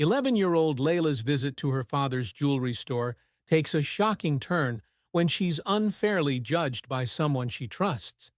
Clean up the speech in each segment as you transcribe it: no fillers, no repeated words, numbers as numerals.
11-year-old Layla's visit to her father's jewelry store takes a shocking turn when she's unfairly judged by someone she trusts.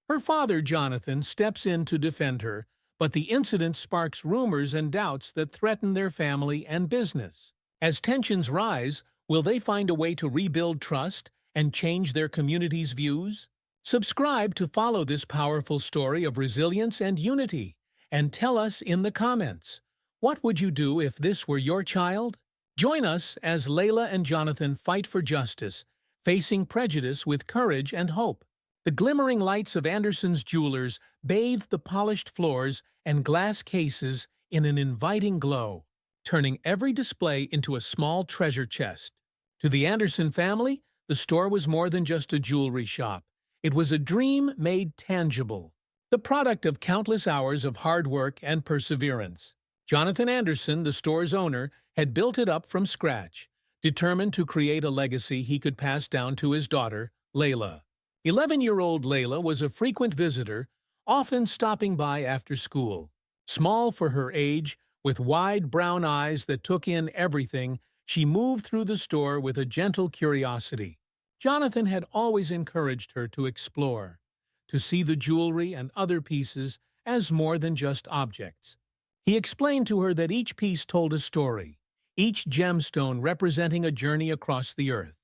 Her father, Jonathan, steps in to defend her, but the incident sparks rumors and doubts that threaten their family and business. As tensions rise, will they find a way to rebuild trust and change their community's views? Subscribe to follow this powerful story of resilience and unity, and tell us in the comments, what would you do if this were your child? Join us as Layla and Jonathan fight for justice, facing prejudice with courage and hope. The glimmering lights of Anderson's jewelers bathe the polished floors and glass cases in an inviting glow, turning every display into a small treasure chest. To the Anderson family, the store was more than just a jewelry shop. It was a dream made tangible, the product of countless hours of hard work and perseverance. Jonathan Anderson, the store's owner, had built it up from scratch, determined to create a legacy he could pass down to his daughter, Layla. 11-year-old Layla was a frequent visitor, often stopping by after school. Small for her age, with wide brown eyes that took in everything, she moved through the store with a gentle curiosity. Jonathan had always encouraged her to explore, to see the jewelry and other pieces as more than just objects. He explained to her that each piece told a story, each gemstone representing a journey across the earth.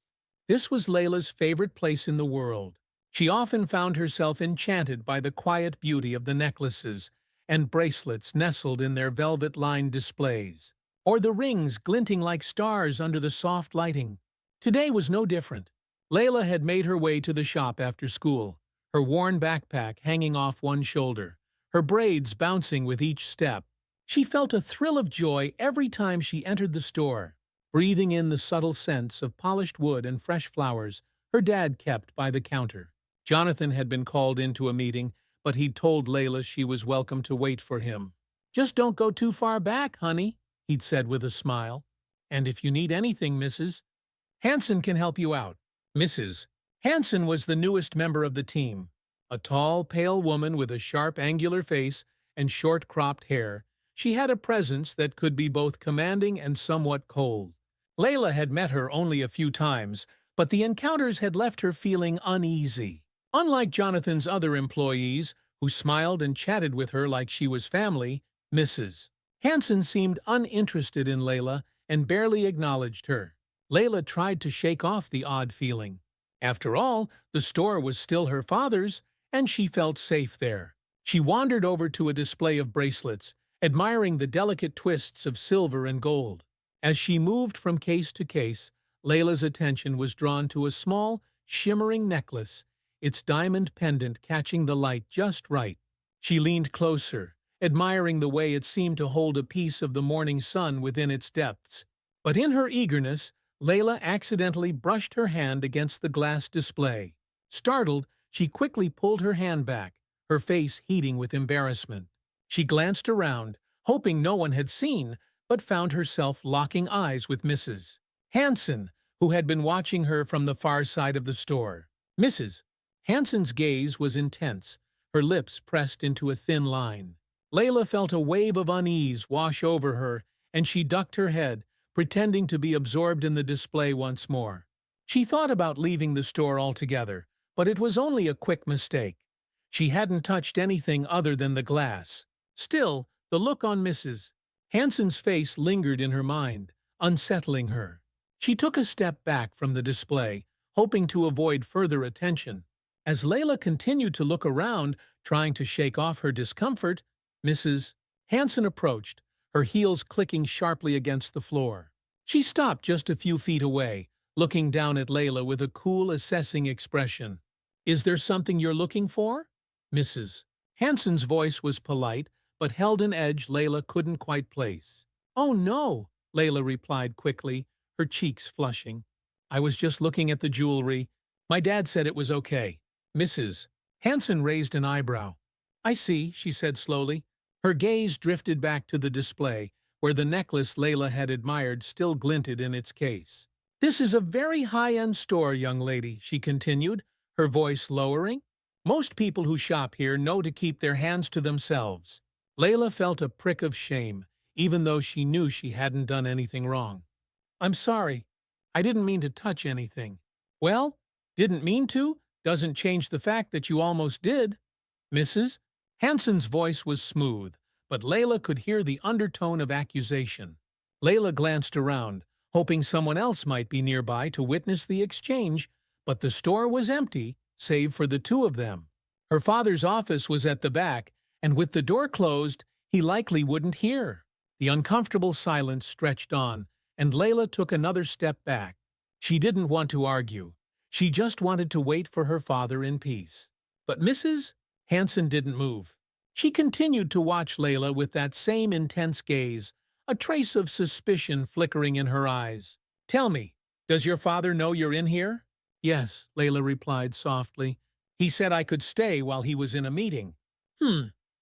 This was Layla's favorite place in the world. She often found herself enchanted by the quiet beauty of the necklaces and bracelets nestled in their velvet-lined displays, or the rings glinting like stars under the soft lighting. Today was no different. Layla had made her way to the shop after school, her worn backpack hanging off one shoulder, her braids bouncing with each step. She felt a thrill of joy every time she entered the store, breathing in the subtle scents of polished wood and fresh flowers her dad kept by the counter. Jonathan had been called into a meeting, but he'd told Layla she was welcome to wait for him. "Just don't go too far back, honey," he'd said with a smile. "And if you need anything, Mrs. Hanson can help you out." Mrs. Hanson was the newest member of the team. A tall, pale woman with a sharp, angular face and short, cropped hair, she had a presence that could be both commanding and somewhat cold. Layla had met her only a few times, but the encounters had left her feeling uneasy. Unlike Jonathan's other employees, who smiled and chatted with her like she was family, Mrs. Hanson seemed uninterested in Layla and barely acknowledged her. Layla tried to shake off the odd feeling. After all, the store was still her father's, and she felt safe there. She wandered over to a display of bracelets, admiring the delicate twists of silver and gold. As she moved from case to case, Layla's attention was drawn to a small, shimmering necklace, its diamond pendant catching the light just right. She leaned closer, admiring the way it seemed to hold a piece of the morning sun within its depths. But in her eagerness, Layla accidentally brushed her hand against the glass display. Startled, she quickly pulled her hand back, her face heating with embarrassment. She glanced around, hoping no one had seen, but found herself locking eyes with Mrs. Hanson, who had been watching her from the far side of the store. Mrs. Hanson's gaze was intense, her lips pressed into a thin line. Layla felt a wave of unease wash over her, and she ducked her head, pretending to be absorbed in the display once more. She thought about leaving the store altogether, but it was only a quick mistake. She hadn't touched anything other than the glass. Still, the look on Mrs. Hanson's face lingered in her mind, unsettling her. She took a step back from the display, hoping to avoid further attention. As Layla continued to look around, trying to shake off her discomfort, Mrs. Hanson approached, her heels clicking sharply against the floor. She stopped just a few feet away, looking down at Layla with a cool, assessing expression. "Is there something you're looking for?" Mrs. Hanson's voice was polite, but held an edge Layla couldn't quite place. "Oh, no," Layla replied quickly, her cheeks flushing. "I was just looking at the jewelry. My dad said it was okay." Mrs. Hanson raised an eyebrow. "I see," she said slowly. Her gaze drifted back to the display, where the necklace Layla had admired still glinted in its case. "This is a very high-end store, young lady," she continued, her voice lowering. "Most people who shop here know to keep their hands to themselves." Layla felt a prick of shame. even though she knew she hadn't done anything wrong. "I'm sorry. I didn't mean to touch anything." "Well, didn't mean to doesn't change the fact that you almost did." "Mrs.?" Hanson's voice was smooth, but Layla could hear the undertone of accusation. Layla glanced around, hoping someone else might be nearby to witness the exchange, but the store was empty, save for the two of them. Her father's office was at the back, and with the door closed, he likely wouldn't hear. The uncomfortable silence stretched on, and Layla took another step back. She didn't want to argue. She just wanted to wait for her father in peace. But Mrs. Hanson didn't move. She continued to watch Layla with that same intense gaze, a trace of suspicion flickering in her eyes. "Tell me, does your father know you're in here?" "Yes," Layla replied softly. "He said I could stay while he was in a meeting."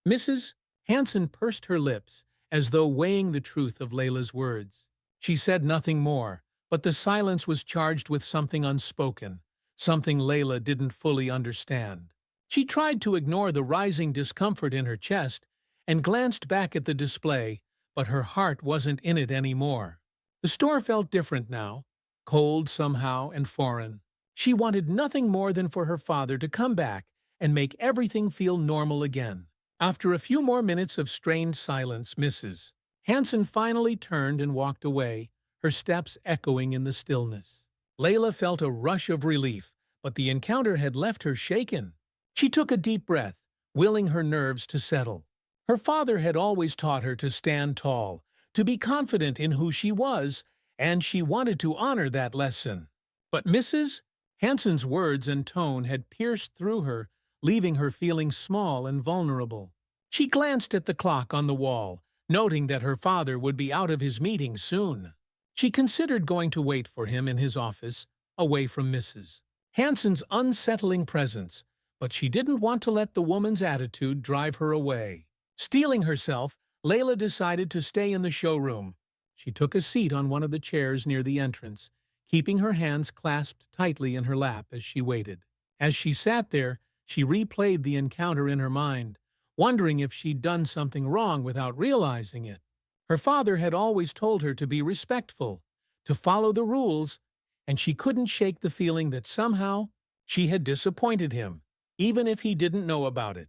Mrs. Hanson pursed her lips, as though weighing the truth of Layla's words. She said nothing more, but the silence was charged with something unspoken, something Layla didn't fully understand. She tried to ignore the rising discomfort in her chest and glanced back at the display, but her heart wasn't in it anymore. The store felt different now, cold somehow and foreign. She wanted nothing more than for her father to come back and make everything feel normal again. After a few more minutes of strained silence, Mrs. Hanson finally turned and walked away, her steps echoing in the stillness. Layla felt a rush of relief, but the encounter had left her shaken. She took a deep breath, willing her nerves to settle. Her father had always taught her to stand tall, to be confident in who she was, and she wanted to honor that lesson. But Mrs. Hanson's words and tone had pierced through her, leaving her feeling small and vulnerable. She glanced at the clock on the wall, noting that her father would be out of his meeting soon. She considered going to wait for him in his office, away from Mrs. Hanson's unsettling presence, but she didn't want to let the woman's attitude drive her away. Steeling herself, Layla decided to stay in the showroom. She took a seat on one of the chairs near the entrance, keeping her hands clasped tightly in her lap as she waited. As she sat there, she replayed the encounter in her mind, wondering if she'd done something wrong without realizing it. Her father had always told her to be respectful, to follow the rules, and she couldn't shake the feeling that somehow she had disappointed him, even if he didn't know about it.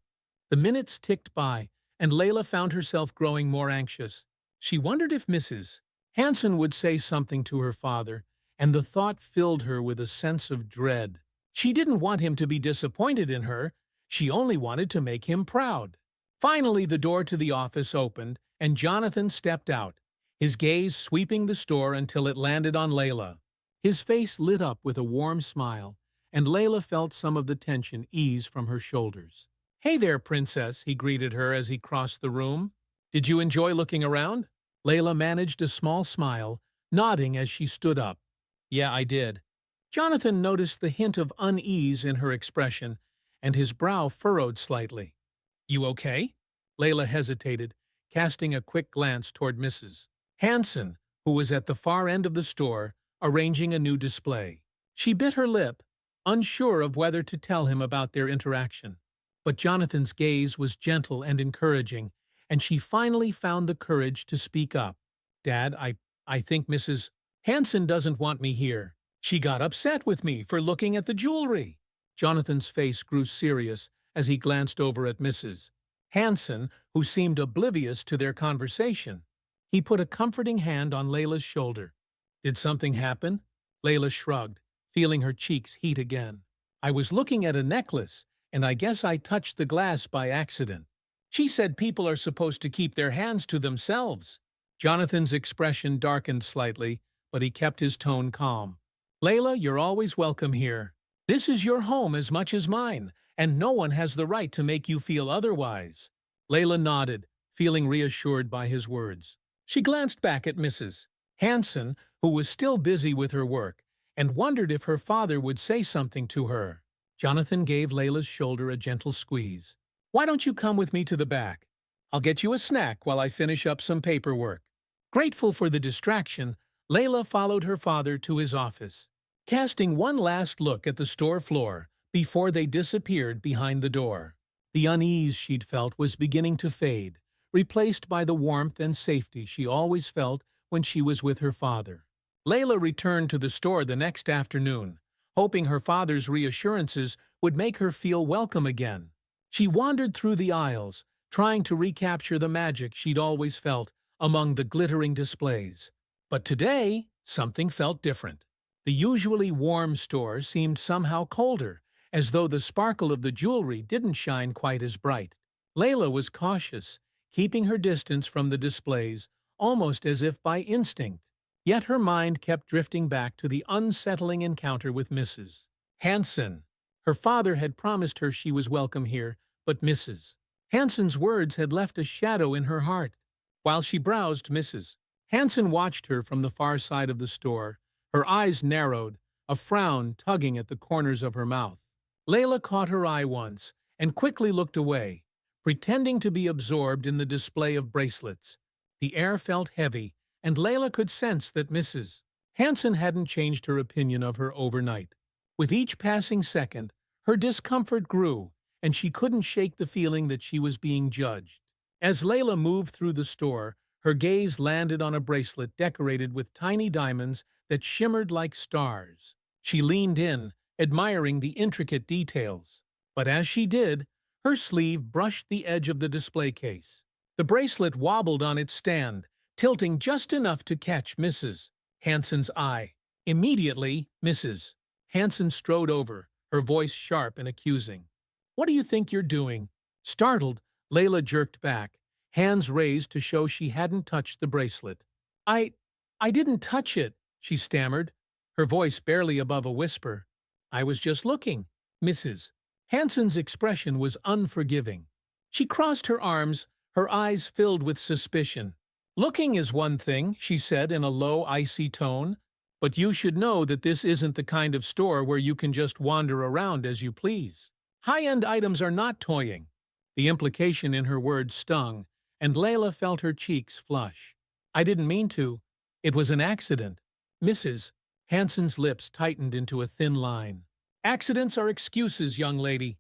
The minutes ticked by, and Layla found herself growing more anxious. She wondered if Mrs. Hanson would say something to her father, and the thought filled her with a sense of dread. She didn't want him to be disappointed in her. She only wanted to make him proud. Finally, the door to the office opened, and Jonathan stepped out, his gaze sweeping the store until it landed on Layla. His face lit up with a warm smile, and Layla felt some of the tension ease from her shoulders. "Hey there, princess," he greeted her as he crossed the room. "Did you enjoy looking around?" Layla managed a small smile, nodding as she stood up. "Yeah, I did." Jonathan noticed the hint of unease in her expression, and his brow furrowed slightly. "You okay?" Layla hesitated, casting a quick glance toward Mrs. Hanson, who was at the far end of the store, arranging a new display. She bit her lip, unsure of whether to tell him about their interaction. But Jonathan's gaze was gentle and encouraging, and she finally found the courage to speak up. "Dad, I think Mrs. Hanson doesn't want me here. She got upset with me for looking at the jewelry." Jonathan's face grew serious as he glanced over at Mrs. Hanson, who seemed oblivious to their conversation. He put a comforting hand on Layla's shoulder. "Did something happen?" Layla shrugged, feeling her cheeks heat again. "I was looking at a necklace, and I guess I touched the glass by accident. She said people are supposed to keep their hands to themselves." Jonathan's expression darkened slightly, but he kept his tone calm. "Layla, you're always welcome here. This is your home as much as mine, and no one has the right to make you feel otherwise." Layla nodded, feeling reassured by his words. She glanced back at Mrs. Hanson, who was still busy with her work, and wondered if her father would say something to her. Jonathan gave Layla's shoulder a gentle squeeze. "Why don't you come with me to the back? I'll get you a snack while I finish up some paperwork." Grateful for the distraction, Layla followed her father to his office, casting one last look at the store floor before they disappeared behind the door. The unease she'd felt was beginning to fade, replaced by the warmth and safety she always felt when she was with her father. Layla returned to the store the next afternoon, hoping her father's reassurances would make her feel welcome again. She wandered through the aisles, trying to recapture the magic she'd always felt among the glittering displays. But today, something felt different. The usually warm store seemed somehow colder, as though the sparkle of the jewelry didn't shine quite as bright. Layla was cautious, keeping her distance from the displays, almost as if by instinct. Yet her mind kept drifting back to the unsettling encounter with Mrs. Hanson. Her father had promised her she was welcome here, but Mrs. Hanson's words had left a shadow in her heart. While she browsed, Mrs. Hanson watched her from the far side of the store, her eyes narrowed, a frown tugging at the corners of her mouth. Layla caught her eye once and quickly looked away, pretending to be absorbed in the display of bracelets. The air felt heavy, and Layla could sense that Mrs. Hanson hadn't changed her opinion of her overnight. With each passing second, her discomfort grew, and she couldn't shake the feeling that she was being judged. As Layla moved through the store, her gaze landed on a bracelet decorated with tiny diamonds that shimmered like stars. She leaned in, admiring the intricate details. But as she did, her sleeve brushed the edge of the display case. The bracelet wobbled on its stand, tilting just enough to catch Mrs. Hanson's eye. Immediately, Mrs. Hanson strode over, her voice sharp and accusing. "What do you think you're doing?" Startled, Layla jerked back, hands raised to show she hadn't touched the bracelet. I didn't touch it," she stammered, her voice barely above a whisper. "I was just looking." Mrs. Hanson's expression was unforgiving. She crossed her arms, her eyes filled with suspicion. "Looking is one thing," she said in a low, icy tone, "but you should know that this isn't the kind of store where you can just wander around as you please. High-end items are not toying." The implication in her words stung, and Layla felt her cheeks flush. "I didn't mean to. It was an accident." Mrs. Hanson's lips tightened into a thin line. "Accidents are excuses, young lady.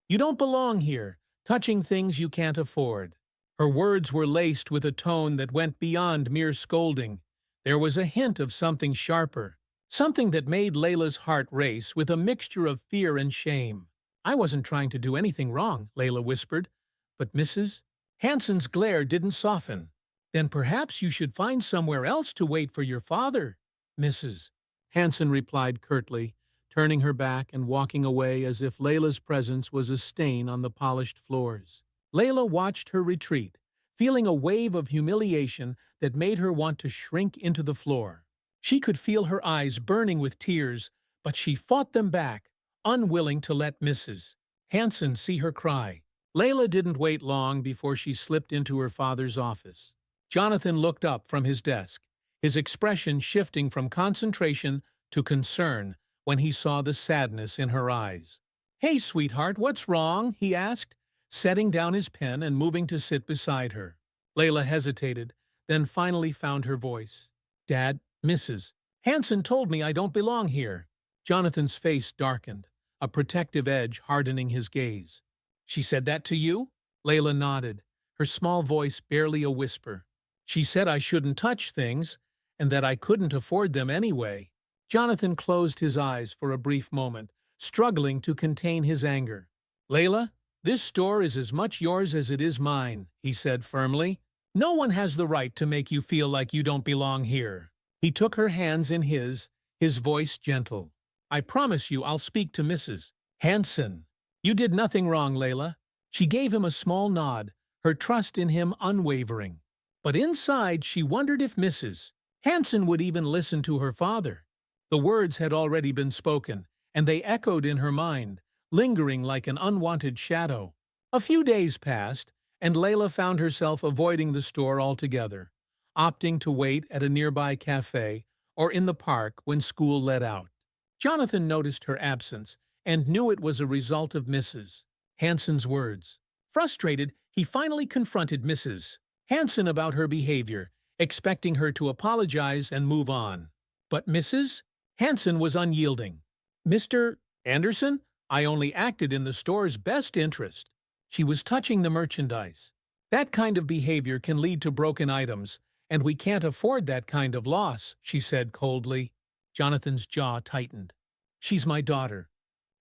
You don't belong here, touching things you can't afford." Her words were laced with a tone that went beyond mere scolding. There was a hint of something sharper, something that made Layla's heart race with a mixture of fear and shame. "I wasn't trying to do anything wrong," Layla whispered, but Mrs. Hanson's glare didn't soften. "Then perhaps you should find somewhere else to wait for your father," Mrs. Hanson replied curtly, turning her back and walking away as if Layla's presence was a stain on the polished floors. Layla watched her retreat, feeling a wave of humiliation that made her want to shrink into the floor. She could feel her eyes burning with tears, but she fought them back, unwilling to let Mrs. Hanson see her cry. Layla didn't wait long before she slipped into her father's office. Jonathan looked up from his desk, his expression shifting from concentration to concern when he saw the sadness in her eyes. "Hey, sweetheart, what's wrong?" he asked, setting down his pen and moving to sit beside her. Layla hesitated, then finally found her voice. "Dad, Mrs. Hanson told me I don't belong here." Jonathan's face darkened, a protective edge hardening his gaze. "She said that to you?" Layla nodded, her small voice barely a whisper. "She said I shouldn't touch things, and that I couldn't afford them anyway." Jonathan closed his eyes for a brief moment, struggling to contain his anger. "Layla, this store is as much yours as it is mine," he said firmly. "No one has the right to make you feel like you don't belong here." He took her hands in his voice gentle. "I promise you I'll speak to Mrs. Hanson." "You did nothing wrong, Layla." She gave him a small nod, her trust in him unwavering. But inside she wondered if Mrs. Hanson would even listen to her father. The words had already been spoken, and they echoed in her mind, lingering like an unwanted shadow. A few days passed, and Layla found herself avoiding the store altogether, opting to wait at a nearby cafe or in the park when school let out. Jonathan noticed her absence and knew it was a result of Mrs. Hanson's words. Frustrated, he finally confronted Mrs. Hanson about her behavior, expecting her to apologize and move on. But Mrs. Hanson was unyielding. "Mr. Anderson, I only acted in the store's best interest." She was touching the merchandise. That kind of behavior can lead to broken items, and we can't afford that kind of loss, she said coldly. Jonathan's jaw tightened. She's my daughter.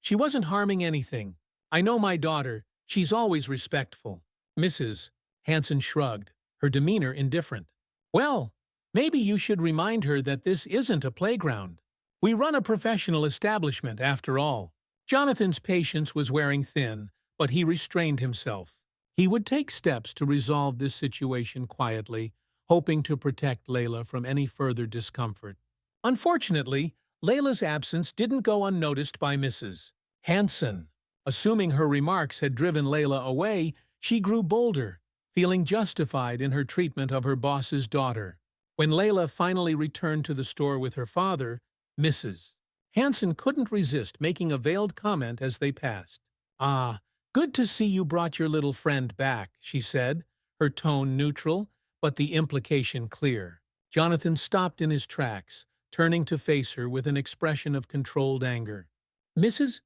She wasn't harming anything. I know my daughter. She's always respectful. Mrs. Hanson shrugged, her demeanor indifferent. Well, maybe you should remind her that this isn't a playground. We run a professional establishment, after all. Jonathan's patience was wearing thin, but he restrained himself. He would take steps to resolve this situation quietly, hoping to protect Layla from any further discomfort. Unfortunately, Layla's absence didn't go unnoticed by Mrs. Hanson. Assuming her remarks had driven Layla away, she grew bolder, feeling justified in her treatment of her boss's daughter. When Layla finally returned to the store with her father, Mrs. Hanson couldn't resist making a veiled comment as they passed. "Ah, good to see you brought your little friend back," she said, her tone neutral, but the implication clear. Jonathan stopped in his tracks, turning to face her with an expression of controlled anger. "Mrs.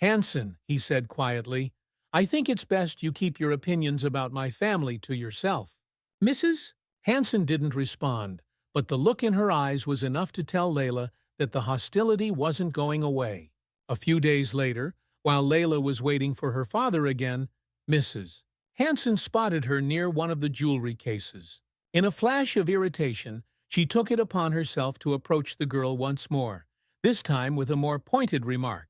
Hanson," he said quietly, "I think it's best you keep your opinions about my family to yourself." Mrs. Hanson didn't respond, but the look in her eyes was enough to tell Layla that the hostility wasn't going away. A few days later, while Layla was waiting for her father again, Mrs. Hanson spotted her near one of the jewelry cases. In a flash of irritation, she took it upon herself to approach the girl once more, this time with a more pointed remark.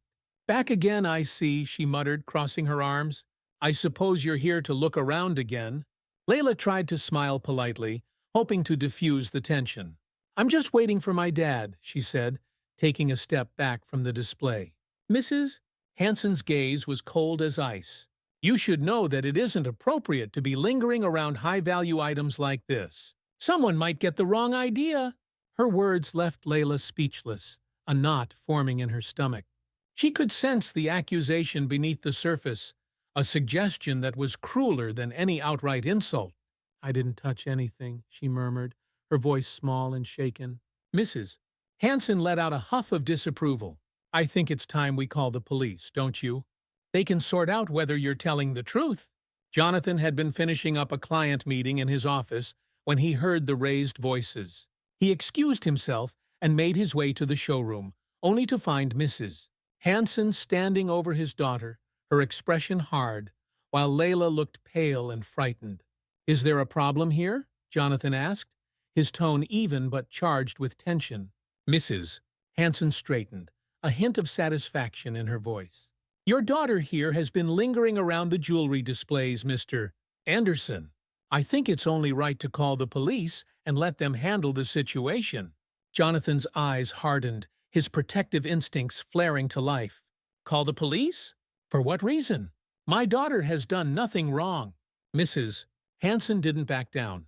"Back again, I see," she muttered, crossing her arms. "I suppose you're here to look around again." Layla tried to smile politely, hoping to diffuse the tension. "I'm just waiting for my dad," she said, taking a step back from the display. Mrs. Hanson's gaze was cold as ice. "You should know that it isn't appropriate to be lingering around high-value items like this. Someone might get the wrong idea." Her words left Layla speechless, a knot forming in her stomach. She could sense the accusation beneath the surface, a suggestion that was crueler than any outright insult. "I didn't touch anything," she murmured, her voice small and shaken. Mrs. Hanson let out a huff of disapproval. "I think it's time we call the police, don't you? They can sort out whether you're telling the truth." Jonathan had been finishing up a client meeting in his office when he heard the raised voices. He excused himself and made his way to the showroom, only to find Mrs. Hanson standing over his daughter, her expression hard, while Layla looked pale and frightened. "Is there a problem here?" Jonathan asked, his tone even but charged with tension. Mrs. Hanson straightened, a hint of satisfaction in her voice. "Your daughter here has been lingering around the jewelry displays, Mr. Anderson. I think it's only right to call the police and let them handle the situation." Jonathan's eyes hardened, his protective instincts flaring to life. "Call the police? For what reason? My daughter has done nothing wrong." Mrs. Hanson didn't back down.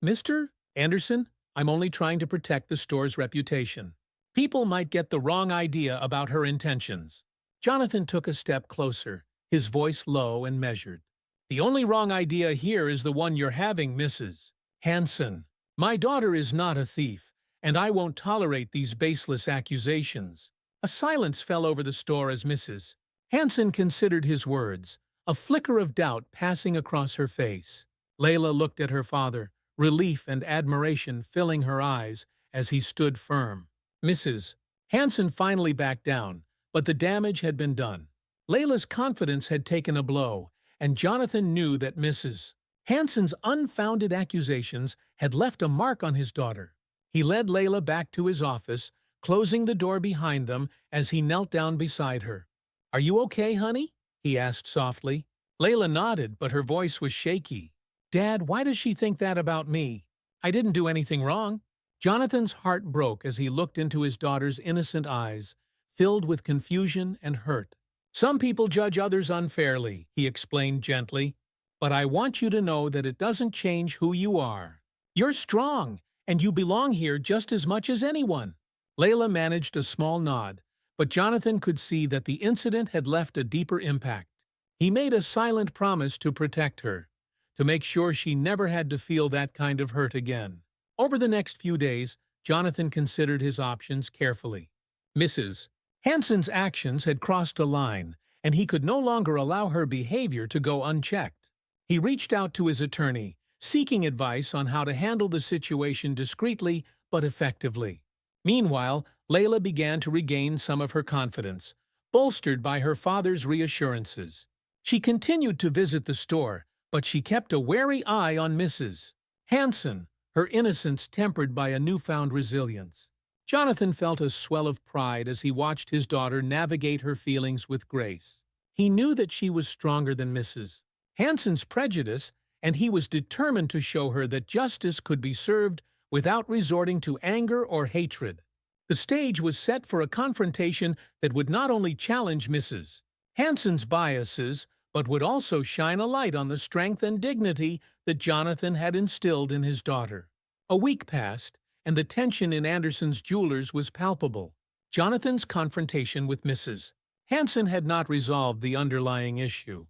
"Mr. Anderson, I'm only trying to protect the store's reputation. People might get the wrong idea about her intentions." Jonathan took a step closer, his voice low and measured. "The only wrong idea here is the one you're having, Mrs. Hanson. My daughter is not a thief, and I won't tolerate these baseless accusations." A silence fell over the store as Mrs. Hanson considered his words, a flicker of doubt passing across her face. Layla looked at her father, relief and admiration filling her eyes as he stood firm. Mrs. Hanson finally backed down, but the damage had been done. Layla's confidence had taken a blow, and Jonathan knew that Mrs. Hanson's unfounded accusations had left a mark on his daughter. He led Layla back to his office, closing the door behind them as he knelt down beside her. "Are you okay, honey?" he asked softly. Layla nodded, but her voice was shaky. "Dad, why does she think that about me? I didn't do anything wrong." Jonathan's heart broke as he looked into his daughter's innocent eyes, filled with confusion and hurt. "Some people judge others unfairly," he explained gently, "but I want you to know that it doesn't change who you are. You're strong, and you belong here just as much as anyone." Layla managed a small nod, but Jonathan could see that the incident had left a deeper impact. He made a silent promise to protect her, to make sure she never had to feel that kind of hurt again. Over the next few days, Jonathan considered his options carefully. Mrs. Hanson's actions had crossed a line, and he could no longer allow her behavior to go unchecked. He reached out to his attorney, seeking advice on how to handle the situation discreetly but effectively. Meanwhile, Layla began to regain some of her confidence, bolstered by her father's reassurances. She continued to visit the store, but she kept a wary eye on Mrs. Hanson, her innocence tempered by a newfound resilience. Jonathan felt a swell of pride as he watched his daughter navigate her feelings with grace. He knew that she was stronger than Mrs. Hanson's prejudice, and he was determined to show her that justice could be served without resorting to anger or hatred. The stage was set for a confrontation that would not only challenge Mrs. Hanson's biases, but would also shine a light on the strength and dignity that Jonathan had instilled in his daughter. A week passed, and the tension in Anderson's Jewelers was palpable. Jonathan's confrontation with Mrs. Hanson had not resolved the underlying issue.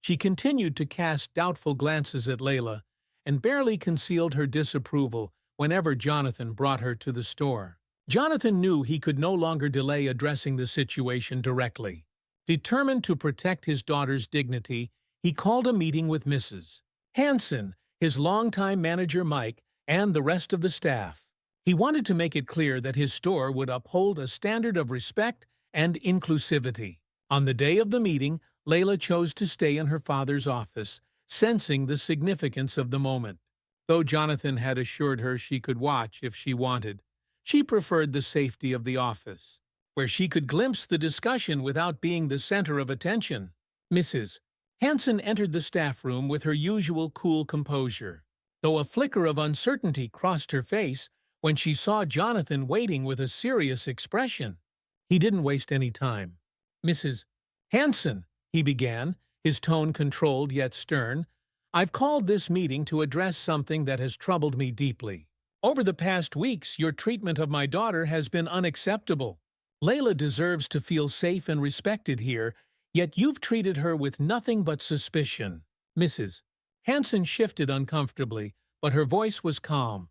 She continued to cast doubtful glances at Layla and barely concealed her disapproval whenever Jonathan brought her to the store. Jonathan knew he could no longer delay addressing the situation directly. Determined to protect his daughter's dignity, he called a meeting with Mrs. Hanson, his longtime manager Mike, and the rest of the staff. He wanted to make it clear that his store would uphold a standard of respect and inclusivity. On the day of the meeting, Layla chose to stay in her father's office, sensing the significance of the moment. Though Jonathan had assured her she could watch if she wanted, she preferred the safety of the office, where she could glimpse the discussion without being the center of attention. Mrs. Hanson entered the staff room with her usual cool composure, though a flicker of uncertainty crossed her face when she saw Jonathan waiting with a serious expression. He didn't waste any time. "Mrs. Hanson," he began, his tone controlled yet stern, "I've called this meeting to address something that has troubled me deeply. Over the past weeks, your treatment of my daughter has been unacceptable. Layla deserves to feel safe and respected here, yet you've treated her with nothing but suspicion." Mrs. Hanson shifted uncomfortably, but her voice was calm.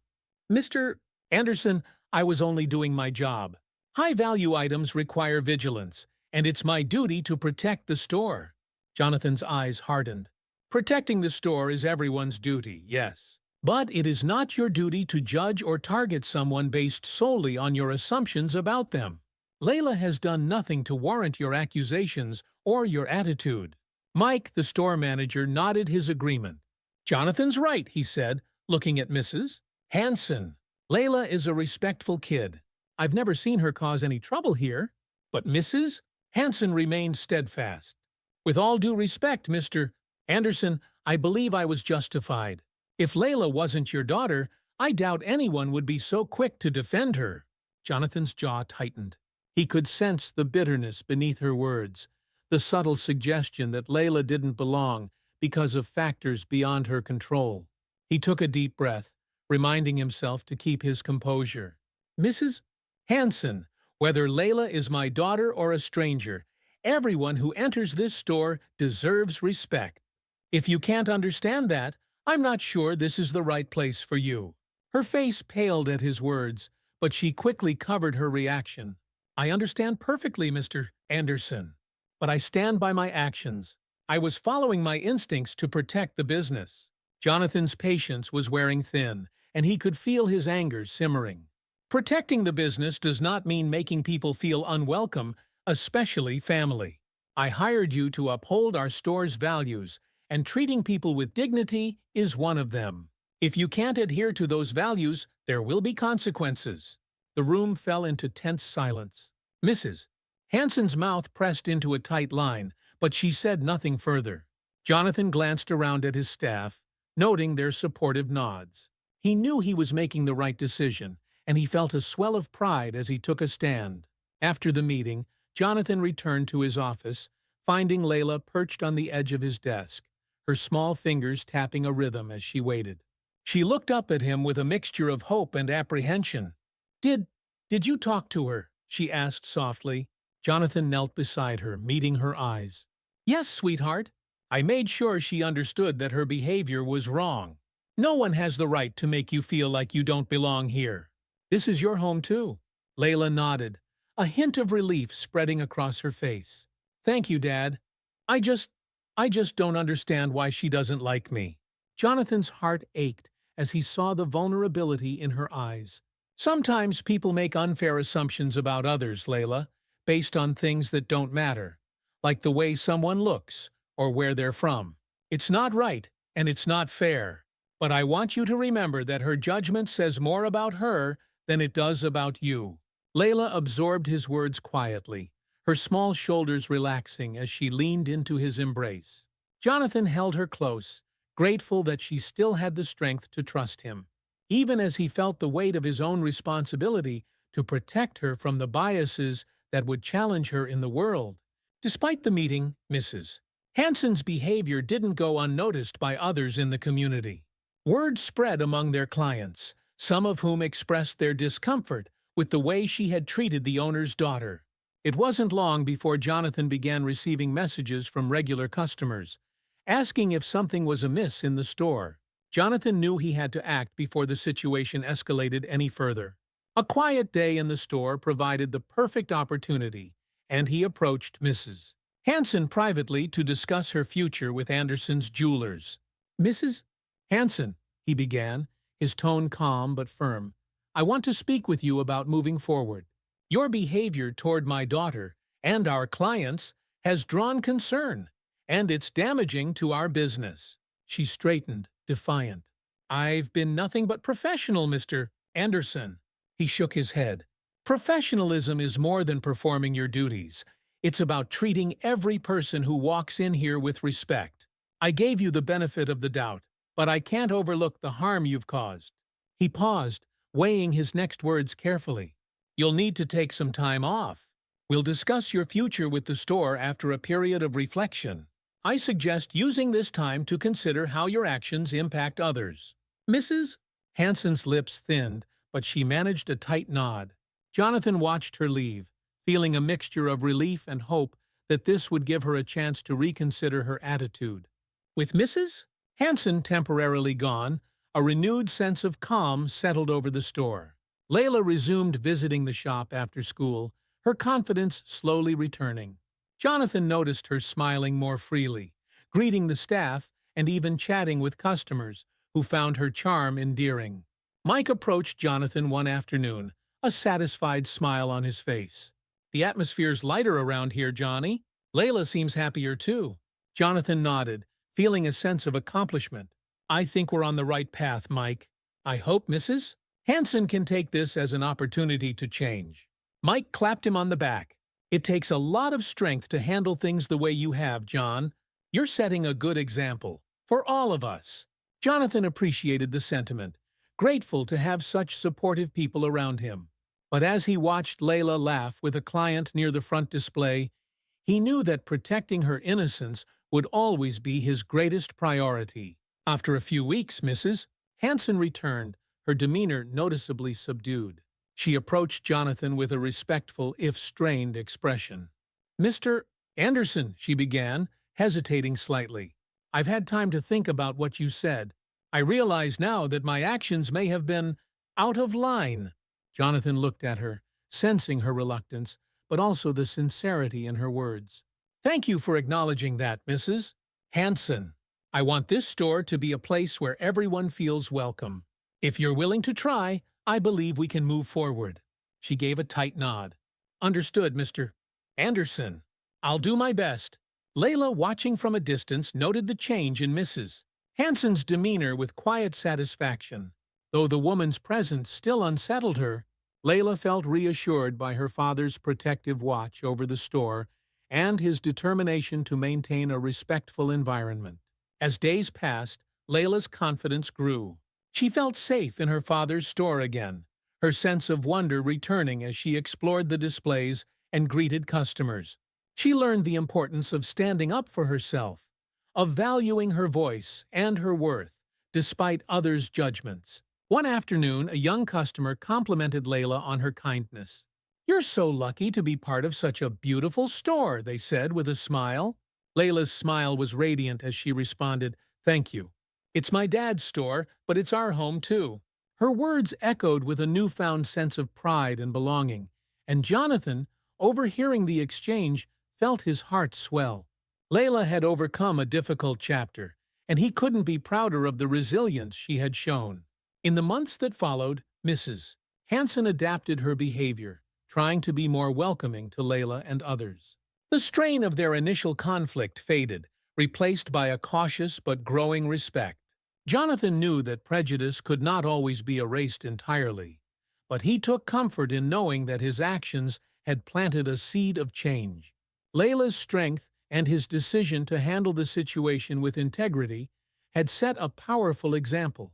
"Mr. Anderson, I was only doing my job. High-value items require vigilance, and it's my duty to protect the store." Jonathan's eyes hardened. "Protecting the store is everyone's duty, yes. But it is not your duty to judge or target someone based solely on your assumptions about them. Layla has done nothing to warrant your accusations or your attitude." Mike, the store manager, nodded his agreement. "Jonathan's right," he said, looking at Mrs. Hanson. "Layla is a respectful kid. I've never seen her cause any trouble here." But Mrs. Hanson remained steadfast. "With all due respect, Mr. Anderson, I believe I was justified. If Layla wasn't your daughter, I doubt anyone would be so quick to defend her." Jonathan's jaw tightened. He could sense the bitterness beneath her words, the subtle suggestion that Layla didn't belong because of factors beyond her control. He took a deep breath, reminding himself to keep his composure. "Mrs. Hanson, whether Layla is my daughter or a stranger, everyone who enters this store deserves respect. If you can't understand that, I'm not sure this is the right place for you." Her face paled at his words, but she quickly covered her reaction. "I understand perfectly, Mr. Anderson, but I stand by my actions. I was following my instincts to protect the business." Jonathan's patience was wearing thin, and he could feel his anger simmering. "Protecting the business does not mean making people feel unwelcome, especially family. I hired you to uphold our store's values, and treating people with dignity is one of them. If you can't adhere to those values, there will be consequences." The room fell into tense silence. Mrs. Hanson's mouth pressed into a tight line, but she said nothing further. Jonathan glanced around at his staff, noting their supportive nods. He knew he was making the right decision, and he felt a swell of pride as he took a stand. After the meeting, Jonathan returned to his office, finding Layla perched on the edge of his desk, her small fingers tapping a rhythm as she waited. She looked up at him with a mixture of hope and apprehension. Did you talk to her?" she asked softly. Jonathan knelt beside her, meeting her eyes. "Yes, sweetheart. I made sure she understood that her behavior was wrong. No one has the right to make you feel like you don't belong here. This is your home, too." Layla nodded, a hint of relief spreading across her face. "Thank you, Dad. I just I just don't understand why she doesn't like me." Jonathan's heart ached as he saw the vulnerability in her eyes. "Sometimes people make unfair assumptions about others, Layla, based on things that don't matter, like the way someone looks or where they're from. It's not right, and it's not fair. But I want you to remember that her judgment says more about her than it does about you." Layla absorbed his words quietly, her small shoulders relaxing as she leaned into his embrace. Jonathan held her close, grateful that she still had the strength to trust him, even as he felt the weight of his own responsibility to protect her from the biases that would challenge her in the world. Despite the meeting, Mrs. Hanson's behavior didn't go unnoticed by others in the community. Word spread among their clients, some of whom expressed their discomfort with the way she had treated the owner's daughter. It wasn't long before Jonathan began receiving messages from regular customers, asking if something was amiss in the store. Jonathan knew he had to act before the situation escalated any further. A quiet day in the store provided the perfect opportunity, and he approached Mrs. Hanson privately to discuss her future with Anderson's jewelers. "Mrs. Hanson," he began, his tone calm but firm, "I want to speak with you about moving forward. Your behavior toward my daughter and our clients has drawn concern, and it's damaging to our business." She straightened, defiant. "I've been nothing but professional, Mr. Anderson." He shook his head. "Professionalism is more than performing your duties. It's about treating every person who walks in here with respect. I gave you the benefit of the doubt, but I can't overlook the harm you've caused." He paused, weighing his next words carefully. "You'll need to take some time off. We'll discuss your future with the store after a period of reflection. I suggest using this time to consider how your actions impact others." Mrs. Hanson's lips thinned, but she managed a tight nod. Jonathan watched her leave, feeling a mixture of relief and hope that this would give her a chance to reconsider her attitude. With Mrs. Hanson temporarily gone, a renewed sense of calm settled over the store. Layla resumed visiting the shop after school, her confidence slowly returning. Jonathan noticed her smiling more freely, greeting the staff and even chatting with customers who found her charm endearing. Mike approached Jonathan one afternoon, a satisfied smile on his face. "The atmosphere's lighter around here, Johnny. Layla seems happier too." Jonathan nodded, feeling a sense of accomplishment. "I think we're on the right path, Mike. I hope Mrs. Hanson can take this as an opportunity to change." Mike clapped him on the back. "It takes a lot of strength to handle things the way you have, John. You're setting a good example for all of us." Jonathan appreciated the sentiment, grateful to have such supportive people around him. But as he watched Layla laugh with a client near the front display, he knew that protecting her innocence would always be his greatest priority. After a few weeks, Mrs. Hanson returned, her demeanor noticeably subdued. She approached Jonathan with a respectful, if strained, expression. "Mr. Anderson," she began, hesitating slightly, "I've had time to think about what you said. I realize now that my actions may have been out of line." Jonathan looked at her, sensing her reluctance, but also the sincerity in her words. "Thank you for acknowledging that, Mrs. Hanson. I want this store to be a place where everyone feels welcome. If you're willing to try, I believe we can move forward." She gave a tight nod. "Understood, Mr. Anderson. I'll do my best." Layla, watching from a distance, noted the change in Mrs. Hanson's demeanor with quiet satisfaction. Though the woman's presence still unsettled her, Layla felt reassured by her father's protective watch over the store and his determination to maintain a respectful environment. As days passed, Layla's confidence grew. She felt safe in her father's store again, her sense of wonder returning as she explored the displays and greeted customers. She learned the importance of standing up for herself, of valuing her voice and her worth, despite others' judgments. One afternoon, a young customer complimented Layla on her kindness. "You're so lucky to be part of such a beautiful store," they said with a smile. Layla's smile was radiant as she responded, "Thank you. It's my dad's store, but it's our home too." Her words echoed with a newfound sense of pride and belonging, and Jonathan, overhearing the exchange, felt his heart swell. Layla had overcome a difficult chapter, and he couldn't be prouder of the resilience she had shown. In the months that followed, Mrs. Hanson adapted her behavior, trying to be more welcoming to Layla and others. The strain of their initial conflict faded, replaced by a cautious but growing respect. Jonathan knew that prejudice could not always be erased entirely, but he took comfort in knowing that his actions had planted a seed of change. Layla's strength and his decision to handle the situation with integrity had set a powerful example,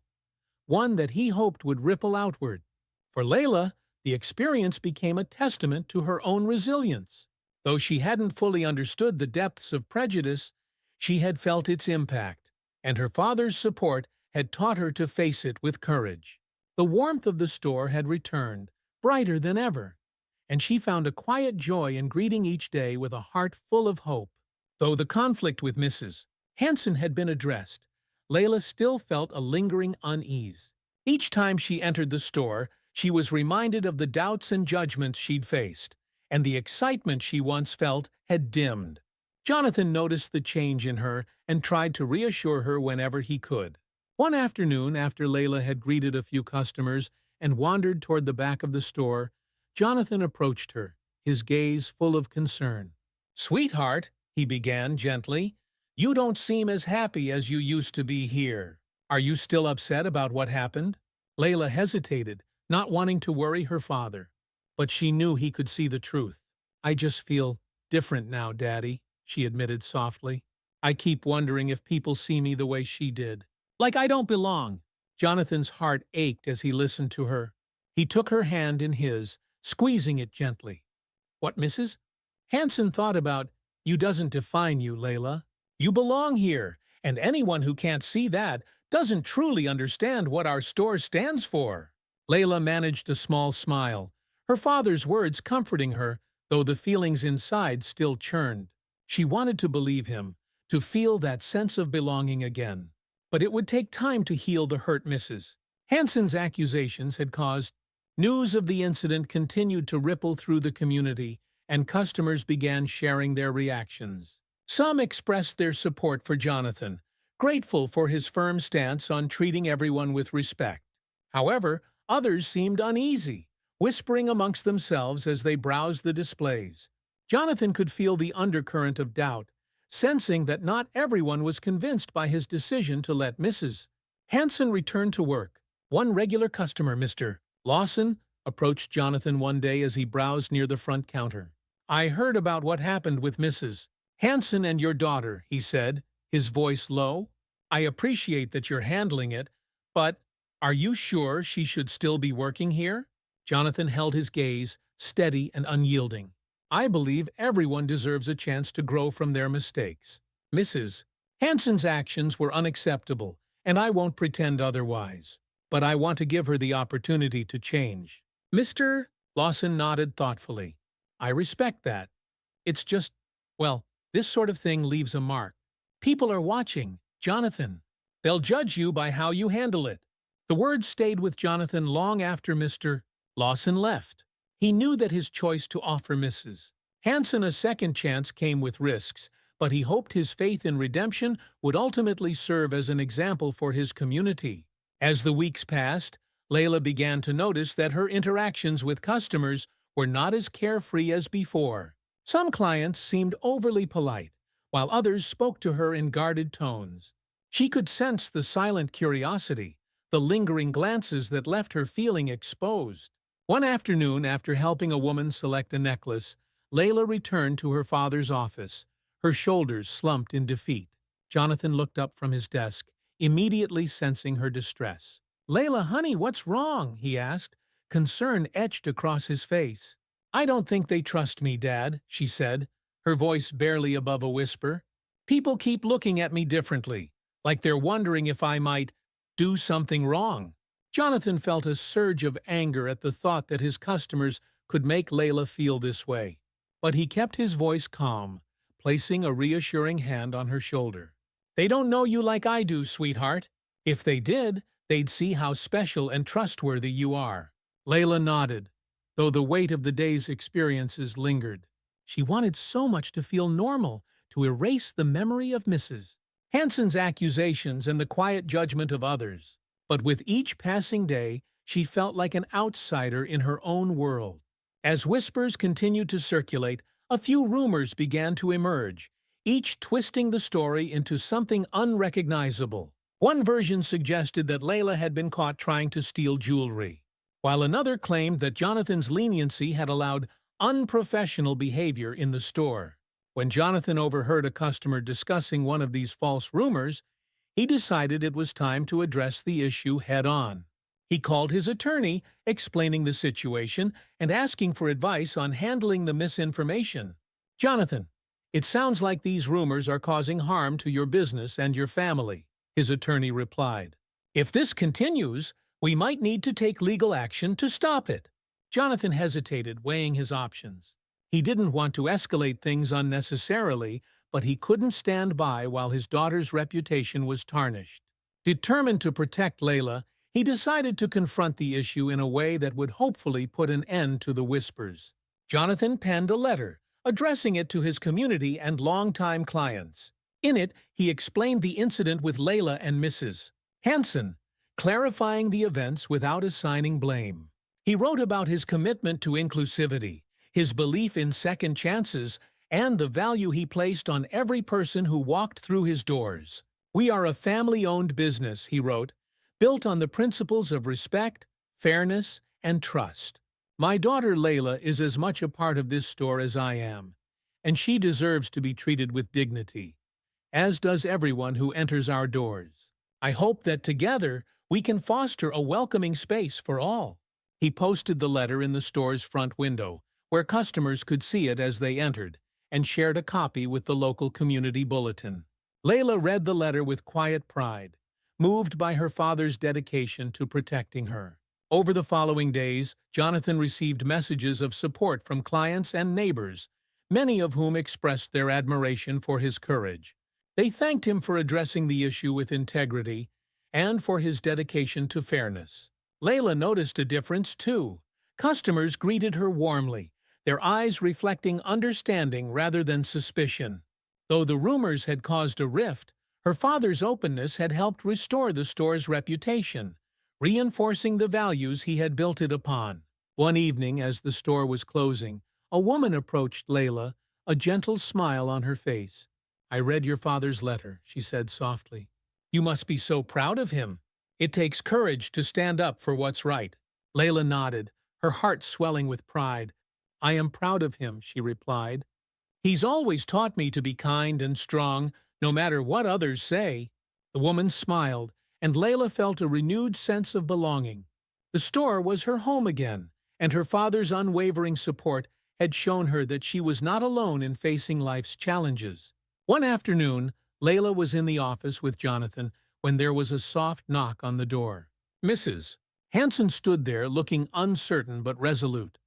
one that he hoped would ripple outward. For Layla, the experience became a testament to her own resilience. Though she hadn't fully understood the depths of prejudice, she had felt its impact, and her father's support had taught her to face it with courage. The warmth of the store had returned, brighter than ever, and she found a quiet joy in greeting each day with a heart full of hope. Though the conflict with Mrs. Hanson had been addressed, Layla still felt a lingering unease. Each time she entered the store, she was reminded of the doubts and judgments she'd faced, and the excitement she once felt had dimmed. Jonathan noticed the change in her and tried to reassure her whenever he could. One afternoon, after Layla had greeted a few customers and wandered toward the back of the store, Jonathan approached her, his gaze full of concern. "Sweetheart," he began gently, "you don't seem as happy as you used to be here. Are you still upset about what happened?" Layla hesitated, not wanting to worry her father, but she knew he could see the truth. "I just feel different now, Daddy," she admitted softly. "I keep wondering if people see me the way she did. Like I don't belong." Jonathan's heart ached as he listened to her. He took her hand in his, squeezing it gently. "What Mrs. Hanson thought about you doesn't define you, Layla. You belong here, and anyone who can't see that doesn't truly understand what our store stands for." Layla managed a small smile, her father's words comforting her, though the feelings inside still churned. She wanted to believe him, to feel that sense of belonging again. But it would take time to heal the hurt Mrs. Hanson's accusations had caused. News of the incident continued to ripple through the community, and customers began sharing their reactions. Some expressed their support for Jonathan, grateful for his firm stance on treating everyone with respect. However, others seemed uneasy, whispering amongst themselves as they browsed the displays. Jonathan could feel the undercurrent of doubt, sensing that not everyone was convinced by his decision to let Mrs. Hanson return to work. One regular customer, Mr. Lawson, approached Jonathan one day as he browsed near the front counter. "I heard about what happened with Mrs. Hanson and your daughter," he said, his voice low. "I appreciate that you're handling it, but are you sure she should still be working here?" Jonathan held his gaze, steady and unyielding. "I believe everyone deserves a chance to grow from their mistakes. Mrs. Hanson's actions were unacceptable, and I won't pretend otherwise. But I want to give her the opportunity to change." Mr. Lawson nodded thoughtfully. "I respect that. It's just, well, this sort of thing leaves a mark. People are watching, Jonathan. They'll judge you by how you handle it." The words stayed with Jonathan long after Mr. Lawson left. He knew that his choice to offer Mrs. Hanson a second chance came with risks, but he hoped his faith in redemption would ultimately serve as an example for his community. As the weeks passed, Layla began to notice that her interactions with customers were not as carefree as before. Some clients seemed overly polite, while others spoke to her in guarded tones. She could sense the silent curiosity, the lingering glances that left her feeling exposed. One afternoon, after helping a woman select a necklace, Layla returned to her father's office, her shoulders slumped in defeat. Jonathan looked up from his desk, immediately sensing her distress. "Layla, honey, what's wrong?" he asked, concern etched across his face. "I don't think they trust me, Dad," she said, her voice barely above a whisper. "People keep looking at me differently, like they're wondering if I might do something wrong." Jonathan felt a surge of anger at the thought that his customers could make Layla feel this way. But he kept his voice calm, placing a reassuring hand on her shoulder. "They don't know you like I do, sweetheart. If they did, they'd see how special and trustworthy you are." Layla nodded, though the weight of the day's experiences lingered. She wanted so much to feel normal, to erase the memory of Mrs. Hanson's accusations and the quiet judgment of others. But with each passing day, she felt like an outsider in her own world. As whispers continued to circulate, a few rumors began to emerge, each twisting the story into something unrecognizable. One version suggested that Layla had been caught trying to steal jewelry, while another claimed that Jonathan's leniency had allowed unprofessional behavior in the store. When Jonathan overheard a customer discussing one of these false rumors, he decided it was time to address the issue head-on. He called his attorney, explaining the situation and asking for advice on handling the misinformation. "Jonathan, it sounds like these rumors are causing harm to your business and your family," his attorney replied. "If this continues, we might need to take legal action to stop it." Jonathan hesitated, weighing his options. He didn't want to escalate things unnecessarily, but he couldn't stand by while his daughter's reputation was tarnished. Determined to protect Layla, he decided to confront the issue in a way that would hopefully put an end to the whispers. Jonathan penned a letter, addressing it to his community and longtime clients. In it, he explained the incident with Layla and Mrs. Hanson, clarifying the events without assigning blame. He wrote about his commitment to inclusivity, his belief in second chances, and the value he placed on every person who walked through his doors. "We are a family-owned business," he wrote, "built on the principles of respect, fairness, and trust. My daughter Layla is as much a part of this store as I am, and she deserves to be treated with dignity, as does everyone who enters our doors. I hope that together we can foster a welcoming space for all." He posted the letter in the store's front window, where customers could see it as they entered, and shared a copy with the local community bulletin. Layla read the letter with quiet pride, moved by her father's dedication to protecting her. Over the following days, Jonathan received messages of support from clients and neighbors, many of whom expressed their admiration for his courage. They thanked him for addressing the issue with integrity and for his dedication to fairness. Layla noticed a difference, too. Customers greeted her warmly, their eyes reflecting understanding rather than suspicion. Though the rumors had caused a rift, her father's openness had helped restore the store's reputation, reinforcing the values he had built it upon. One evening, as the store was closing, a woman approached Layla, a gentle smile on her face. "I read your father's letter," she said softly. "You must be so proud of him. It takes courage to stand up for what's right." Layla nodded, her heart swelling with pride. "I am proud of him," she replied. "He's always taught me to be kind and strong, no matter what others say." The woman smiled, and Layla felt a renewed sense of belonging. The store was her home again, and her father's unwavering support had shown her that she was not alone in facing life's challenges. One afternoon, Layla was in the office with Jonathan when there was a soft knock on the door. Mrs. Hanson stood there looking uncertain but resolute.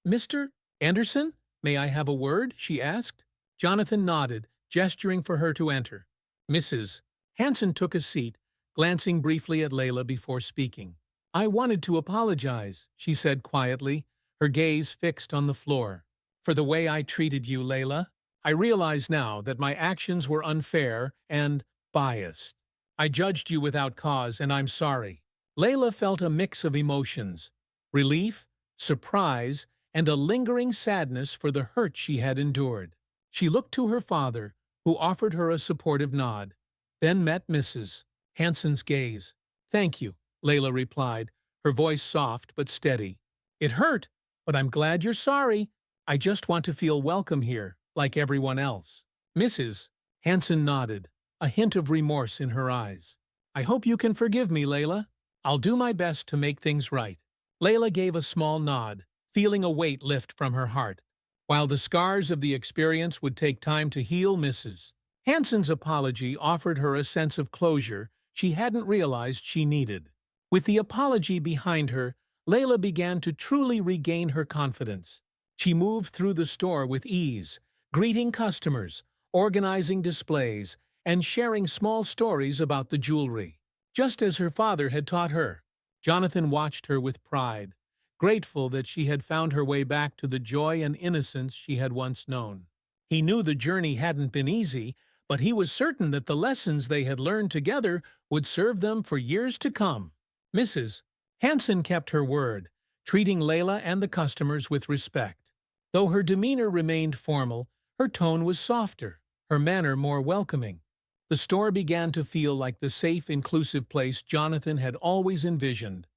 "Mr. Anderson, may I have a word?" she asked. Jonathan nodded, gesturing for her to enter. Mrs. Hanson took a seat, glancing briefly at Layla before speaking. "I wanted to apologize," she said quietly, her gaze fixed on the floor, "for the way I treated you, Layla. I realize now that my actions were unfair and biased. I judged you without cause, and I'm sorry." Layla felt a mix of emotions: relief, surprise, and a lingering sadness for the hurt she had endured. She looked to her father, who offered her a supportive nod, then met Mrs. Hanson's gaze. "Thank you," Layla replied, her voice soft but steady. "It hurt, but I'm glad you're sorry. I just want to feel welcome here, like everyone else." Mrs. Hanson nodded, a hint of remorse in her eyes. "I hope you can forgive me, Layla. I'll do my best to make things right." Layla gave a small nod, feeling a weight lift from her heart. While the scars of the experience would take time to heal, Mrs. Hanson's apology offered her a sense of closure she hadn't realized she needed. With the apology behind her, Layla began to truly regain her confidence. She moved through the store with ease, greeting customers, organizing displays, and sharing small stories about the jewelry, just as her father had taught her. Jonathan watched her with pride, grateful that she had found her way back to the joy and innocence she had once known. He knew the journey hadn't been easy, but he was certain that the lessons they had learned together would serve them for years to come. Mrs. Hanson kept her word, treating Layla and the customers with respect. Though her demeanor remained formal, her tone was softer, her manner more welcoming. The store began to feel like the safe, inclusive place Jonathan had always envisioned,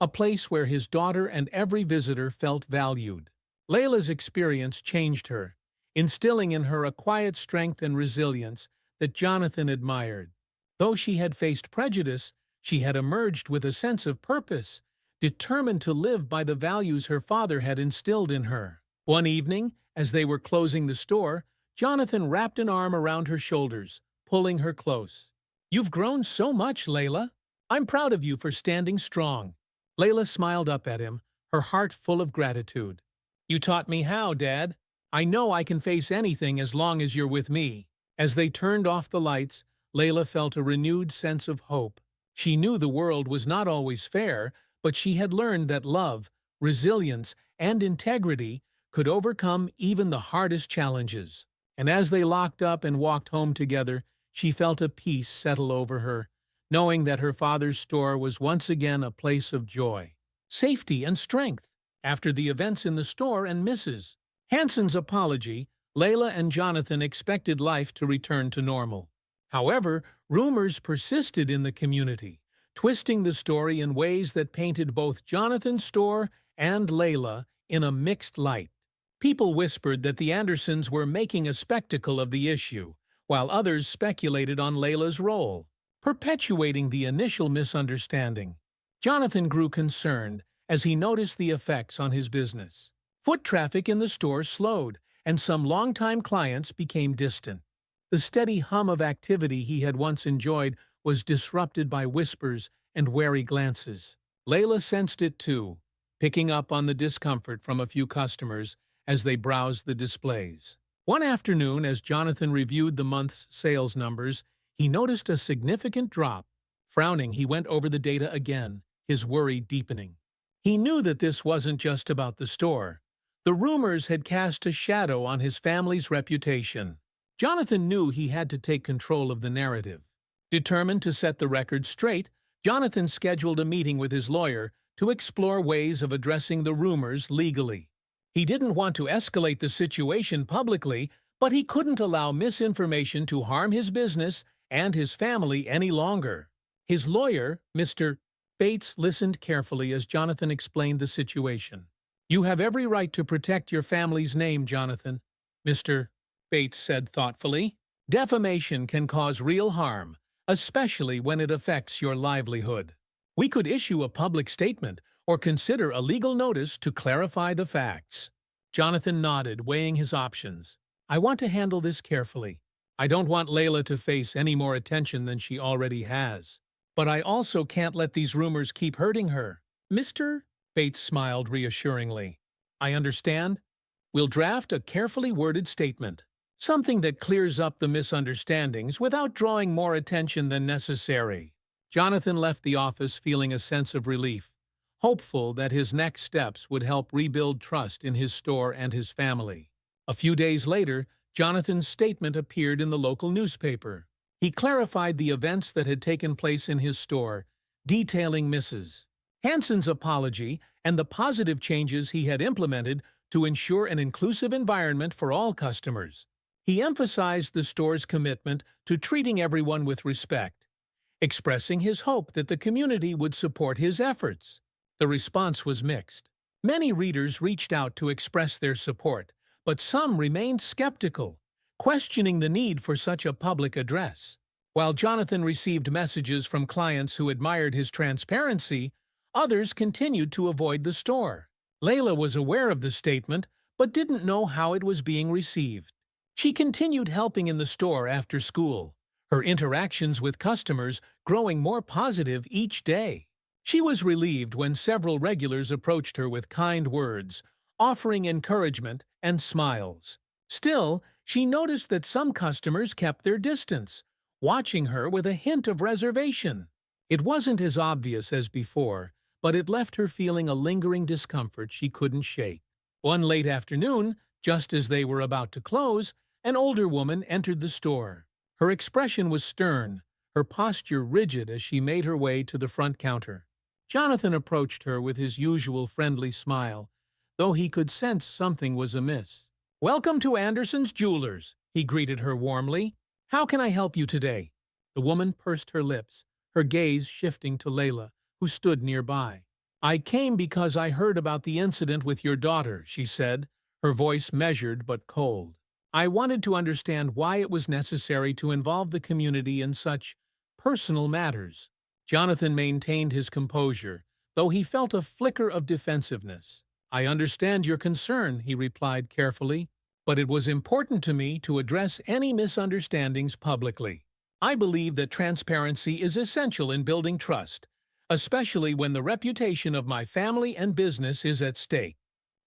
a place where his daughter and every visitor felt valued. Layla's experience changed her, instilling in her a quiet strength and resilience that Jonathan admired. Though she had faced prejudice, she had emerged with a sense of purpose, determined to live by the values her father had instilled in her. One evening, as they were closing the store, Jonathan wrapped an arm around her shoulders, pulling her close. "You've grown so much, Layla. I'm proud of you for standing strong." Layla smiled up at him, her heart full of gratitude. "You taught me how, Dad. I know I can face anything as long as you're with me." As they turned off the lights, Layla felt a renewed sense of hope. She knew the world was not always fair, but she had learned that love, resilience, and integrity could overcome even the hardest challenges. And as they locked up and walked home together, she felt a peace settle over her, knowing that her father's store was once again a place of joy, safety, and strength. After the events in the store and Mrs. Hanson's apology, Layla and Jonathan expected life to return to normal. However, rumors persisted in the community, twisting the story in ways that painted both Jonathan's store and Layla in a mixed light. People whispered that the Andersons were making a spectacle of the issue, while others speculated on Layla's role, perpetuating the initial misunderstanding. Jonathan grew concerned as he noticed the effects on his business. Foot traffic in the store slowed, and some longtime clients became distant. The steady hum of activity he had once enjoyed was disrupted by whispers and wary glances. Layla sensed it too, picking up on the discomfort from a few customers as they browsed the displays. One afternoon, as Jonathan reviewed the month's sales numbers, he noticed a significant drop. Frowning, he went over the data again, his worry deepening. He knew that this wasn't just about the store. The rumors had cast a shadow on his family's reputation. Jonathan knew he had to take control of the narrative. Determined to set the record straight, Jonathan scheduled a meeting with his lawyer to explore ways of addressing the rumors legally. He didn't want to escalate the situation publicly, but he couldn't allow misinformation to harm his business and his family any longer. His lawyer, Mr. Bates, listened carefully as Jonathan explained the situation. "You have every right to protect your family's name, Jonathan," Mr. Bates said thoughtfully. "Defamation can cause real harm, especially when it affects your livelihood. We could issue a public statement or consider a legal notice to clarify the facts." Jonathan nodded, weighing his options. "I want to handle this carefully. I don't want Layla to face any more attention than she already has. But I also can't let these rumors keep hurting her." Mr. Bates smiled reassuringly. "I understand. We'll draft a carefully worded statement, something that clears up the misunderstandings without drawing more attention than necessary." Jonathan left the office feeling a sense of relief, hopeful that his next steps would help rebuild trust in his store and his family. A few days later, Jonathan's statement appeared in the local newspaper. He clarified the events that had taken place in his store, detailing Mrs. Hanson's apology and the positive changes he had implemented to ensure an inclusive environment for all customers. He emphasized the store's commitment to treating everyone with respect, expressing his hope that the community would support his efforts. The response was mixed. Many readers reached out to express their support, but some remained skeptical, questioning the need for such a public address. While Jonathan received messages from clients who admired his transparency, others continued to avoid the store. Layla was aware of the statement, but didn't know how it was being received. She continued helping in the store after school, her interactions with customers growing more positive each day. She was relieved when several regulars approached her with kind words, offering encouragement and smiles. Still, she noticed that some customers kept their distance, watching her with a hint of reservation. It wasn't as obvious as before, but it left her feeling a lingering discomfort she couldn't shake. One late afternoon, just as they were about to close, An older woman entered the store. Her expression was stern, her posture rigid as she made her way to the front counter. Jonathan approached her with his usual friendly smile, though he could sense something was amiss. "Welcome to Anderson's Jewelers," he greeted her warmly. "How can I help you today?" The woman pursed her lips, her gaze shifting to Layla, who stood nearby. "I came because I heard about the incident with your daughter," she said, her voice measured but cold. "I wanted to understand why it was necessary to involve the community in such personal matters." Jonathan maintained his composure, though he felt a flicker of defensiveness. "I understand your concern," he replied carefully, "but it was important to me to address any misunderstandings publicly. I believe that transparency is essential in building trust, especially when the reputation of my family and business is at stake."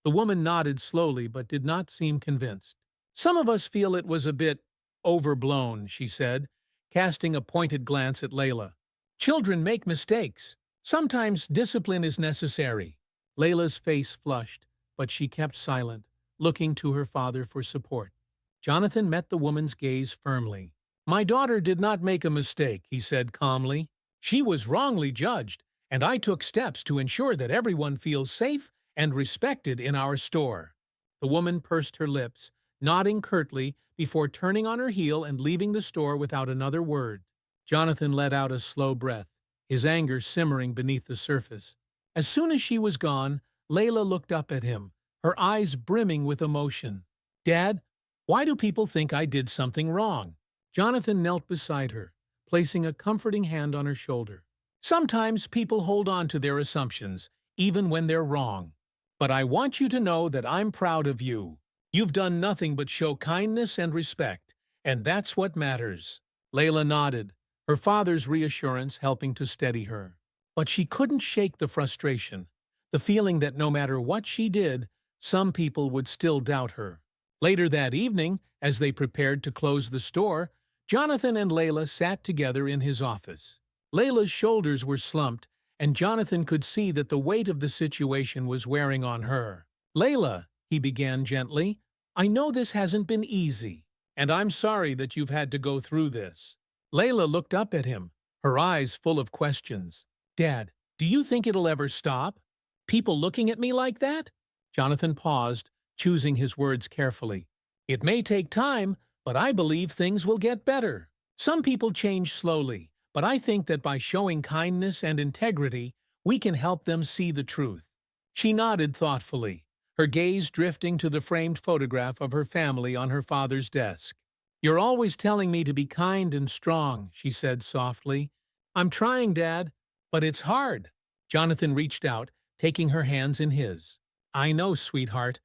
The woman nodded slowly but did not seem convinced. "Some of us feel it was a bit overblown," she said, casting a pointed glance at Layla. "Children make mistakes. Sometimes discipline is necessary." Layla's face flushed, but she kept silent, looking to her father for support. Jonathan met the woman's gaze firmly. "My daughter did not make a mistake," he said calmly. "She was wrongly judged, and I took steps to ensure that everyone feels safe and respected in our store." The woman pursed her lips, nodding curtly before turning on her heel and leaving the store without another word. Jonathan let out a slow breath, his anger simmering beneath the surface. As soon as she was gone, Layla looked up at him, her eyes brimming with emotion. "Dad, why do people think I did something wrong?" Jonathan knelt beside her, placing a comforting hand on her shoulder. "Sometimes people hold on to their assumptions, even when they're wrong. But I want you to know that I'm proud of you. You've done nothing but show kindness and respect, and that's what matters." Layla nodded, her father's reassurance helping to steady her. But she couldn't shake the frustration, the feeling that no matter what she did, some people would still doubt her. Later that evening, as they prepared to close the store, Jonathan and Layla sat together in his office. Layla's shoulders were slumped, and Jonathan could see that the weight of the situation was wearing on her. "Layla," he began gently, "I know this hasn't been easy, and I'm sorry that you've had to go through this." Layla looked up at him, her eyes full of questions. "Dad, do you think it'll ever stop? People looking at me like that?" Jonathan paused, choosing his words carefully. "It may take time, but I believe things will get better. Some people change slowly, but I think that by showing kindness and integrity, we can help them see the truth." She nodded thoughtfully, her gaze drifting to the framed photograph of her family on her father's desk. "You're always telling me to be kind and strong," she said softly. "I'm trying, Dad, but it's hard." Jonathan reached out, taking her hands in his. "I know, sweetheart,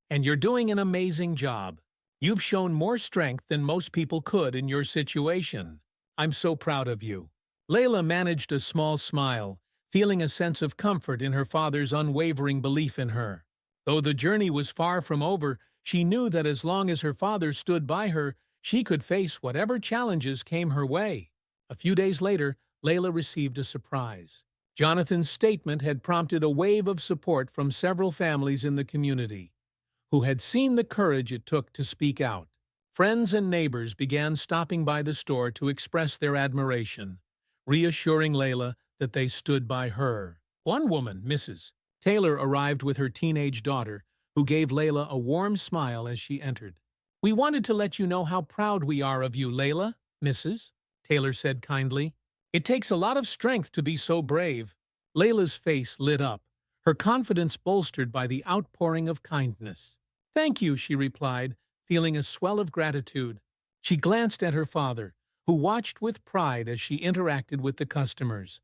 and you're doing an amazing job. You've shown more strength than most people could in your situation. I'm so proud of you." Layla managed a small smile, feeling a sense of comfort in her father's unwavering belief in her. Though the journey was far from over, she knew that as long as her father stood by her, she could face whatever challenges came her way. A few days later, Layla received a surprise. Jonathan's statement had prompted a wave of support from several families in the community, who had seen the courage it took to speak out. Friends and neighbors began stopping by the store to express their admiration, reassuring Layla that they stood by her. One woman, Mrs. Taylor, arrived with her teenage daughter, who gave Layla a warm smile as she entered. "We wanted to let you know how proud we are of you, Layla," Mrs. Taylor said kindly. "It takes a lot of strength to be so brave." Layla's face lit up, her confidence bolstered by the outpouring of kindness. "Thank you," she replied, feeling a swell of gratitude. She glanced at her father, who watched with pride as she interacted with the customers.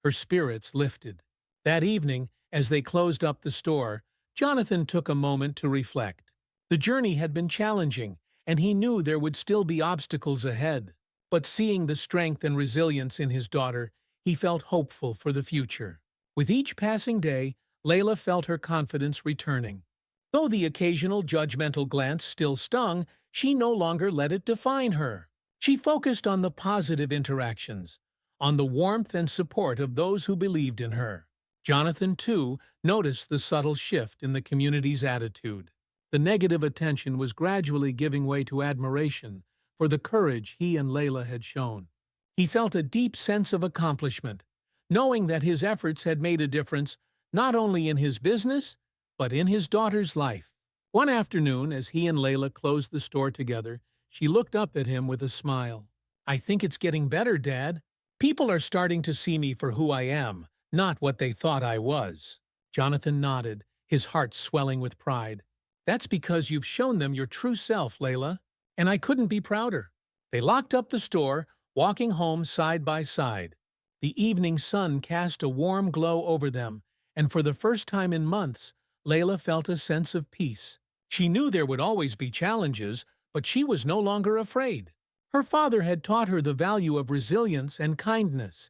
Her spirits lifted. That evening, as they closed up the store, Jonathan took a moment to reflect. The journey had been challenging, and he knew there would still be obstacles ahead. But seeing the strength and resilience in his daughter, he felt hopeful for the future. With each passing day, Layla felt her confidence returning. Though the occasional judgmental glance still stung, she no longer let it define her. She focused on the positive interactions, on the warmth and support of those who believed in her. Jonathan, too, noticed the subtle shift in the community's attitude. The negative attention was gradually giving way to admiration for the courage he and Layla had shown. He felt a deep sense of accomplishment, knowing that his efforts had made a difference not only in his business, but in his daughter's life. One afternoon, as he and Layla closed the store together, she looked up at him with a smile. "I think it's getting better, Dad. People are starting to see me for who I am, not what they thought I was." Jonathan nodded, his heart swelling with pride. "That's because you've shown them your true self, Layla, and I couldn't be prouder." They locked up the store, walking home side by side. The evening sun cast a warm glow over them, and for the first time in months, Layla felt a sense of peace. She knew there would always be challenges, but she was no longer afraid. Her father had taught her the value of resilience and kindness,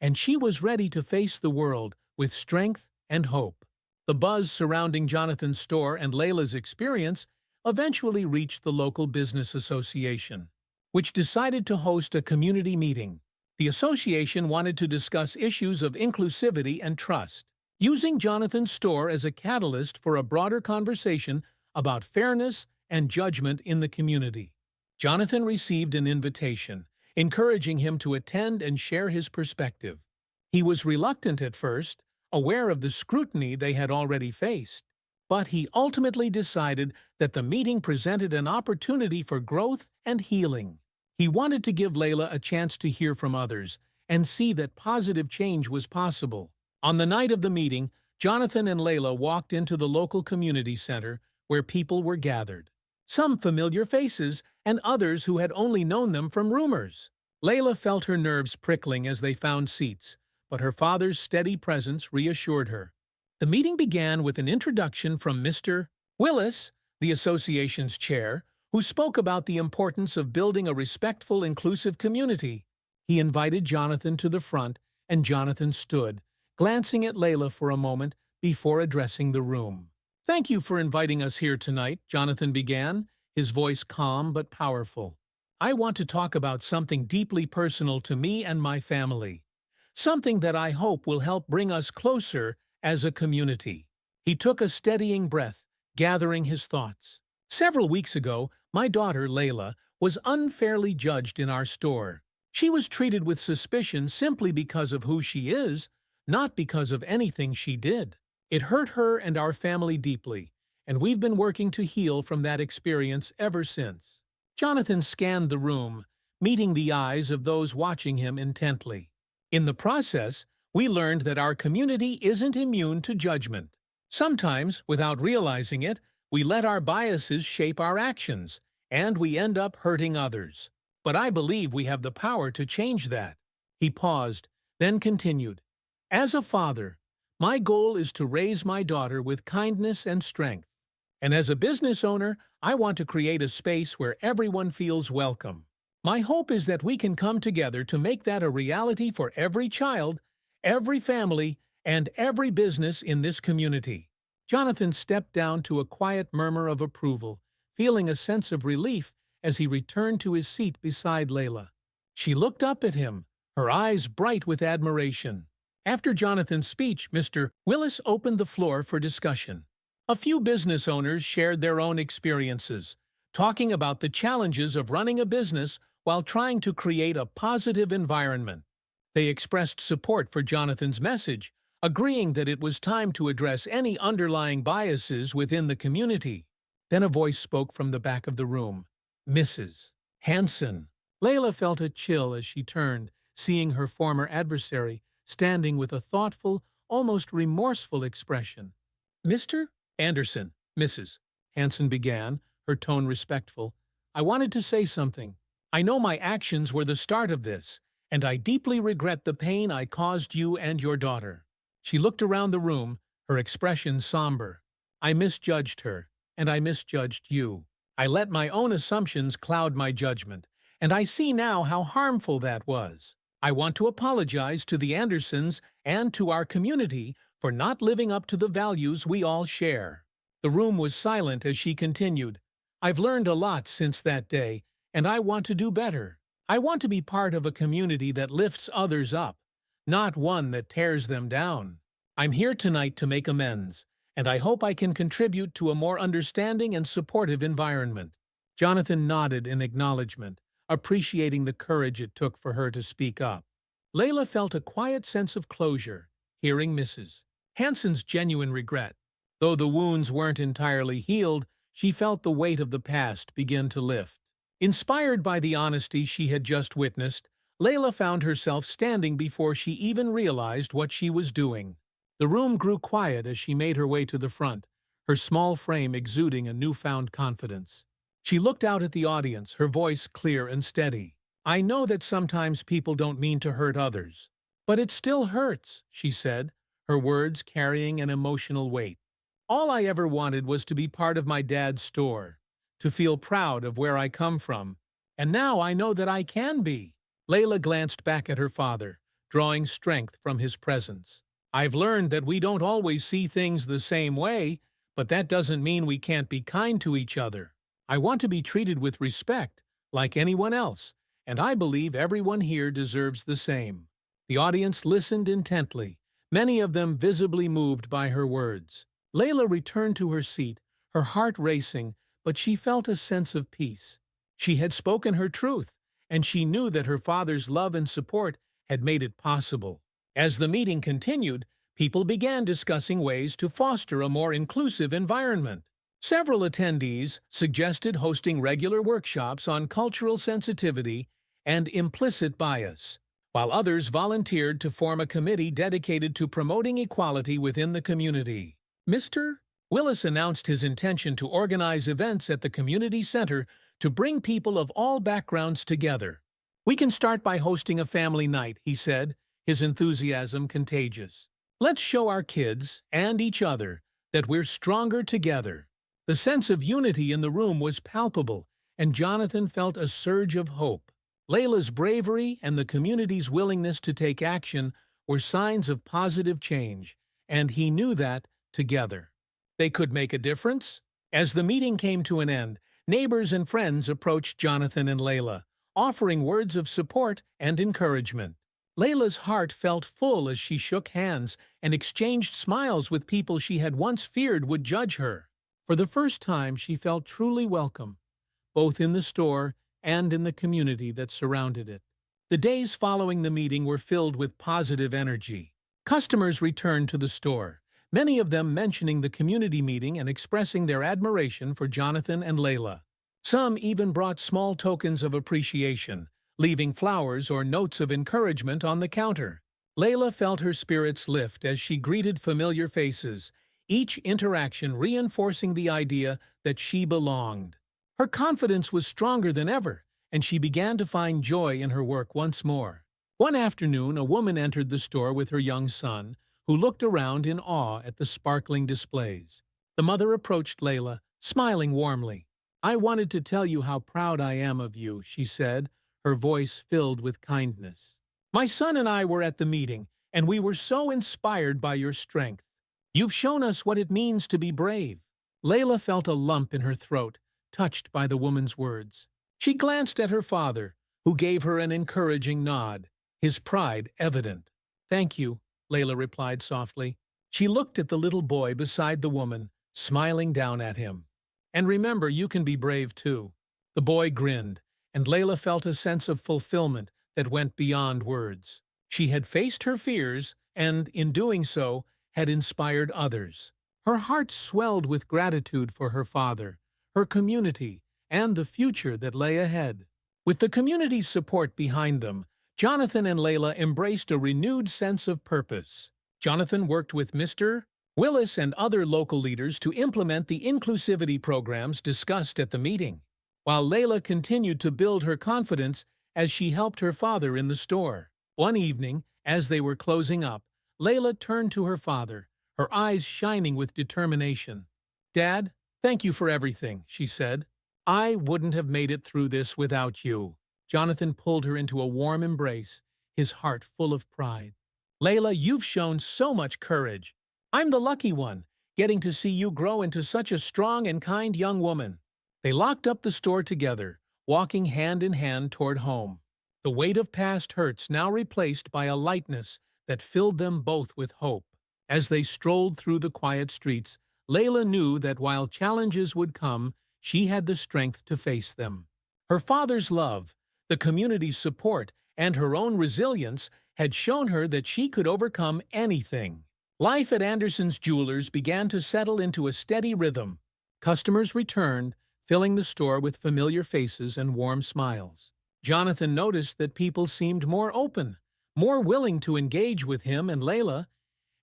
and she was ready to face the world with strength and hope. The buzz surrounding Jonathan's store and Layla's experience eventually reached the local business association, which decided to host a community meeting. The association wanted to discuss issues of inclusivity and trust, using Jonathan's store as a catalyst for a broader conversation about fairness and judgment in the community. Jonathan received an invitation, encouraging him to attend and share his perspective. He was reluctant at first, aware of the scrutiny they had already faced, but he ultimately decided that the meeting presented an opportunity for growth and healing. He wanted to give Layla a chance to hear from others and see that positive change was possible. On the night of the meeting, Jonathan and Layla walked into the local community center where people were gathered. Some familiar faces and others who had only known them from rumors. Layla felt her nerves prickling as they found seats, but her father's steady presence reassured her. The meeting began with an introduction from Mr. Willis, the association's chair, who spoke about the importance of building a respectful, inclusive community. He invited Jonathan to the front, and Jonathan stood, glancing at Layla for a moment before addressing the room. "Thank you for inviting us here tonight," Jonathan began, his voice calm but powerful. "I want to talk about something deeply personal to me and my family, something that I hope will help bring us closer as a community." He took a steadying breath, gathering his thoughts. "Several weeks ago, my daughter, Layla, was unfairly judged in our store. She was treated with suspicion simply because of who she is, not because of anything she did. It hurt her and our family deeply, and we've been working to heal from that experience ever since." Jonathan scanned the room, meeting the eyes of those watching him intently. "In the process, we learned that our community isn't immune to judgment. Sometimes, without realizing it, we let our biases shape our actions, and we end up hurting others. But I believe we have the power to change that." He paused, then continued, "As a father, my goal is to raise my daughter with kindness and strength. And as a business owner, I want to create a space where everyone feels welcome. My hope is that we can come together to make that a reality for every child, every family, and every business in this community." Jonathan stepped down to a quiet murmur of approval, feeling a sense of relief as he returned to his seat beside Layla. She looked up at him, her eyes bright with admiration. After Jonathan's speech, Mr. Willis opened the floor for discussion. A few business owners shared their own experiences, talking about the challenges of running a business while trying to create a positive environment. They expressed support for Jonathan's message, agreeing that it was time to address any underlying biases within the community. Then a voice spoke from the back of the room. "Mrs. Hanson." Layla felt a chill as she turned, seeing her former adversary standing with a thoughtful, almost remorseful expression. "Mr. Anderson," Mrs. Hanson began, her tone respectful, "I wanted to say something. I know my actions were the start of this, and I deeply regret the pain I caused you and your daughter." She looked around the room, her expression somber. "I misjudged her, and I misjudged you. I let my own assumptions cloud my judgment, and I see now how harmful that was. I want to apologize to the Andersons and to our community for not living up to the values we all share." The room was silent as she continued. "I've learned a lot since that day, and I want to do better. I want to be part of a community that lifts others up, not one that tears them down. I'm here tonight to make amends, and I hope I can contribute to a more understanding and supportive environment." Jonathan nodded in acknowledgement, appreciating the courage it took for her to speak up. Layla felt a quiet sense of closure, hearing Mrs. Hanson's genuine regret. Though the wounds weren't entirely healed, she felt the weight of the past begin to lift. Inspired by the honesty she had just witnessed, Layla found herself standing before she even realized what she was doing. The room grew quiet as she made her way to the front, her small frame exuding a newfound confidence. She looked out at the audience, her voice clear and steady. "I know that sometimes people don't mean to hurt others, but it still hurts," she said, her words carrying an emotional weight. "All I ever wanted was to be part of my dad's store, to feel proud of where I come from, and now I know that I can be." Layla glanced back at her father, drawing strength from his presence. "I've learned that we don't always see things the same way, but that doesn't mean we can't be kind to each other. I want to be treated with respect, like anyone else, and I believe everyone here deserves the same." The audience listened intently, many of them visibly moved by her words. Layla returned to her seat, her heart racing, but she felt a sense of peace. She had spoken her truth, and she knew that her father's love and support had made it possible. As the meeting continued, people began discussing ways to foster a more inclusive environment. Several attendees suggested hosting regular workshops on cultural sensitivity and implicit bias, while others volunteered to form a committee dedicated to promoting equality within the community. Mr. Willis announced his intention to organize events at the community center to bring people of all backgrounds together. "We can start by hosting a family night," he said, his enthusiasm contagious. "Let's show our kids, and each other, that we're stronger together." The sense of unity in the room was palpable, and Jonathan felt a surge of hope. Layla's bravery and the community's willingness to take action were signs of positive change, and he knew that, together, they could make a difference. As the meeting came to an end, neighbors and friends approached Jonathan and Layla, offering words of support and encouragement. Layla's heart felt full as she shook hands and exchanged smiles with people she had once feared would judge her. For the first time, she felt truly welcome, both in the store and in the community that surrounded it. The days following the meeting were filled with positive energy. Customers returned to the store, many of them mentioning the community meeting and expressing their admiration for Jonathan and Layla. Some even brought small tokens of appreciation, leaving flowers or notes of encouragement on the counter. Layla felt her spirits lift as she greeted familiar faces, each interaction reinforcing the idea that she belonged. Her confidence was stronger than ever, and she began to find joy in her work once more. One afternoon, a woman entered the store with her young son, who looked around in awe at the sparkling displays. The mother approached Layla, smiling warmly. "I wanted to tell you how proud I am of you," she said, her voice filled with kindness. "My son and I were at the meeting, and we were so inspired by your strength. You've shown us what it means to be brave." Layla felt a lump in her throat, touched by the woman's words. She glanced at her father, who gave her an encouraging nod, his pride evident. "Thank you," Layla replied softly. She looked at the little boy beside the woman, smiling down at him. "And remember, you can be brave too." The boy grinned, and Layla felt a sense of fulfillment that went beyond words. She had faced her fears, and, in doing so, had inspired others. Her heart swelled with gratitude for her father, her community, and the future that lay ahead. With the community's support behind them, Jonathan and Layla embraced a renewed sense of purpose. Jonathan worked with Mr. Willis and other local leaders to implement the inclusivity programs discussed at the meeting, while Layla continued to build her confidence as she helped her father in the store. One evening, as they were closing up, Layla turned to her father, her eyes shining with determination. "Dad, thank you for everything," she said. "I wouldn't have made it through this without you." Jonathan pulled her into a warm embrace, his heart full of pride. "Layla, you've shown so much courage. I'm the lucky one, getting to see you grow into such a strong and kind young woman." They locked up the store together, walking hand in hand toward home. The weight of past hurts now replaced by a lightness that filled them both with hope. As they strolled through the quiet streets, Layla knew that while challenges would come, she had the strength to face them. Her father's love, the community's support, and her own resilience had shown her that she could overcome anything. Life at Anderson's Jewelers began to settle into a steady rhythm. Customers returned, filling the store with familiar faces and warm smiles. Jonathan noticed that people seemed more open, more willing to engage with him and Layla,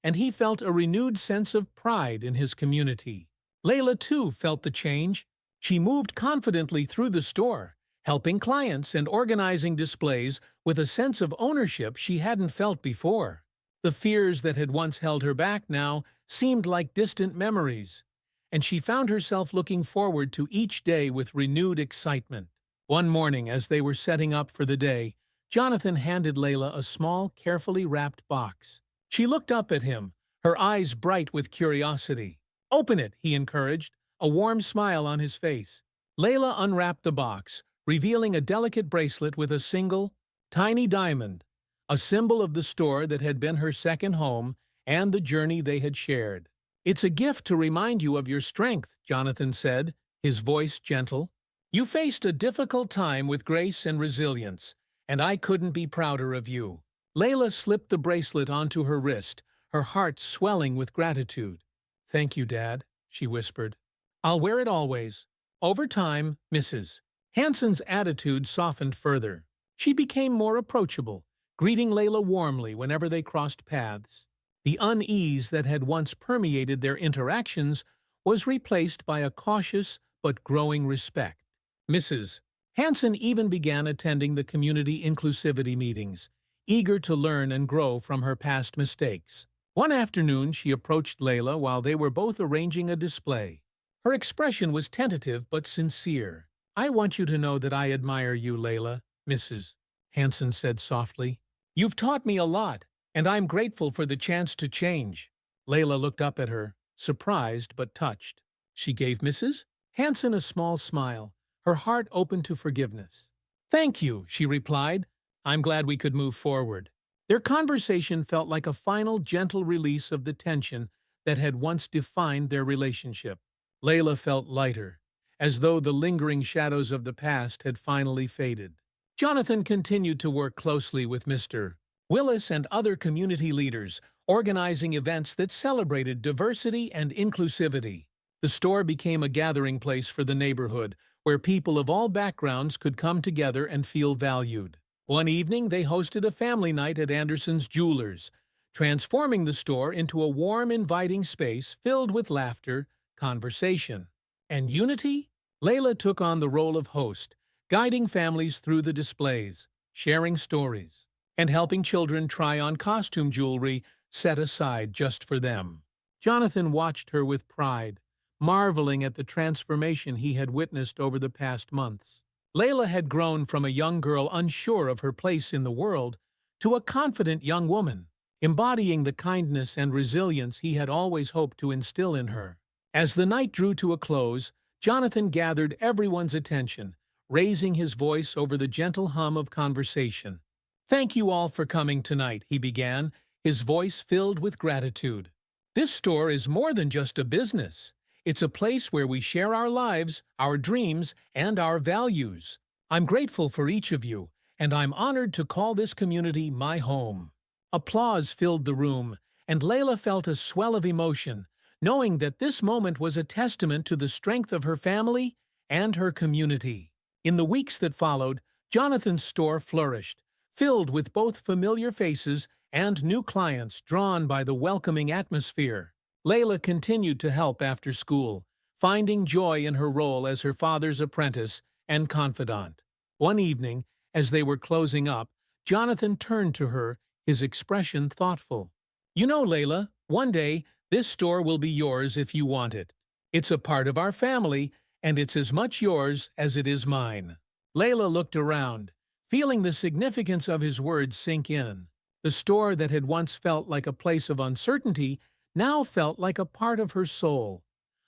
and he felt a renewed sense of pride in his community. Layla, too, felt the change. She moved confidently through the store, helping clients and organizing displays with a sense of ownership she hadn't felt before. The fears that had once held her back now seemed like distant memories, and she found herself looking forward to each day with renewed excitement. One morning, as they were setting up for the day, Jonathan handed Layla a small, carefully wrapped box. She looked up at him, her eyes bright with curiosity. "Open it," he encouraged, a warm smile on his face. Layla unwrapped the box, revealing a delicate bracelet with a single, tiny diamond, a symbol of the store that had been her second home and the journey they had shared. "It's a gift to remind you of your strength," Jonathan said, his voice gentle. "You faced a difficult time with grace and resilience, and I couldn't be prouder of you." Layla slipped the bracelet onto her wrist, her heart swelling with gratitude. "Thank you, Dad," she whispered. "I'll wear it always." Over time, Mrs. Hanson's attitude softened further. She became more approachable, greeting Layla warmly whenever they crossed paths. The unease that had once permeated their interactions was replaced by a cautious but growing respect. Mrs. Hanson even began attending the community inclusivity meetings, eager to learn and grow from her past mistakes. One afternoon, she approached Layla while they were both arranging a display. Her expression was tentative but sincere. "I want you to know that I admire you, Layla," Mrs. Hanson said softly. "You've taught me a lot, and I'm grateful for the chance to change." Layla looked up at her, surprised but touched. She gave Mrs. Hanson a small smile, her heart open to forgiveness. "Thank you," she replied. "I'm glad we could move forward." Their conversation felt like a final gentle release of the tension that had once defined their relationship. Layla felt lighter, as though the lingering shadows of the past had finally faded. Jonathan continued to work closely with Mr. Willis and other community leaders, organizing events that celebrated diversity and inclusivity. The store became a gathering place for the neighborhood, where people of all backgrounds could come together and feel valued. One evening, they hosted a family night at Anderson's Jewelers, transforming the store into a warm, inviting space filled with laughter, conversation, and unity. Layla took on the role of host, guiding families through the displays, sharing stories, and helping children try on costume jewelry set aside just for them. Jonathan watched her with pride, marveling at the transformation he had witnessed over the past months. Layla had grown from a young girl unsure of her place in the world to a confident young woman, embodying the kindness and resilience he had always hoped to instill in her. As the night drew to a close, Jonathan gathered everyone's attention, raising his voice over the gentle hum of conversation. "Thank you all for coming tonight," he began, his voice filled with gratitude. "This store is more than just a business. It's a place where we share our lives, our dreams, and our values. I'm grateful for each of you, and I'm honored to call this community my home." Applause filled the room, and Layla felt a swell of emotion, knowing that this moment was a testament to the strength of her family and her community. In the weeks that followed, Jonathan's store flourished, filled with both familiar faces and new clients drawn by the welcoming atmosphere. Layla continued to help after school, finding joy in her role as her father's apprentice and confidant. One evening, as they were closing up, Jonathan turned to her, his expression thoughtful. "You know, Layla, one day, this store will be yours if you want it. It's a part of our family, and it's as much yours as it is mine." Layla looked around, feeling the significance of his words sink in. The store that had once felt like a place of uncertainty now felt like a part of her soul,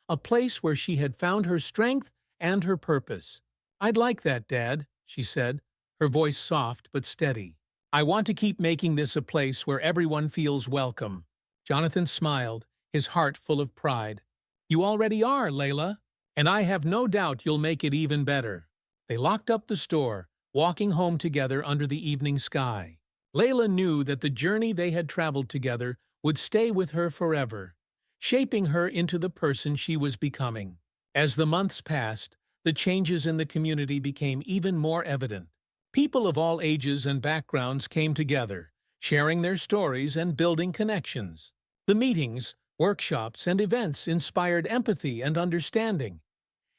a place where she had found her strength and her purpose. "I'd like that, Dad," she said, her voice soft but steady. "I want to keep making this a place where everyone feels welcome." Jonathan smiled, his heart full of pride. "You already are, Layla, and I have no doubt you'll make it even better." They locked up the store, walking home together under the evening sky. Layla knew that the journey they had traveled together would stay with her forever, shaping her into the person she was becoming. As the months passed, the changes in the community became even more evident. People of all ages and backgrounds came together, sharing their stories and building connections. The meetings, workshops, and events inspired empathy and understanding,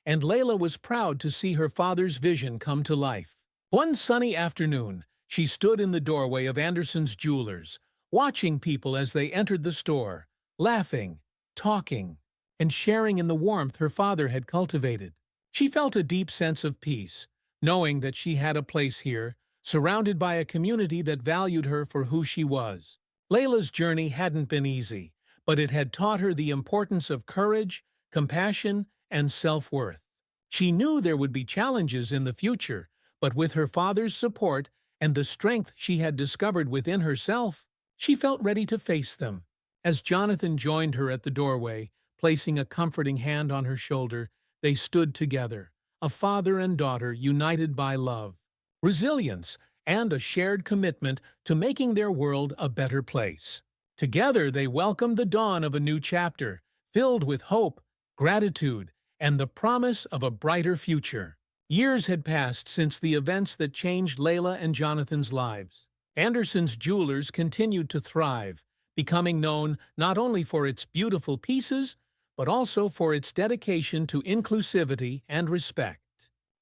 and Layla was proud to see her father's vision come to life. One sunny afternoon, she stood in the doorway of Anderson's Jewelers, watching people as they entered the store, laughing, talking, and sharing in the warmth her father had cultivated. She felt a deep sense of peace, knowing that she had a place here, surrounded by a community that valued her for who she was. Layla's journey hadn't been easy, but it had taught her the importance of courage, compassion, and self-worth. She knew there would be challenges in the future, but with her father's support and the strength she had discovered within herself, she felt ready to face them. As Jonathan joined her at the doorway, placing a comforting hand on her shoulder, they stood together, a father and daughter united by love, resilience, and a shared commitment to making their world a better place. Together they welcomed the dawn of a new chapter, filled with hope, gratitude, and the promise of a brighter future. Years had passed since the events that changed Layla and Jonathan's lives. Anderson's Jewelers continued to thrive, becoming known not only for its beautiful pieces, but also for its dedication to inclusivity and respect.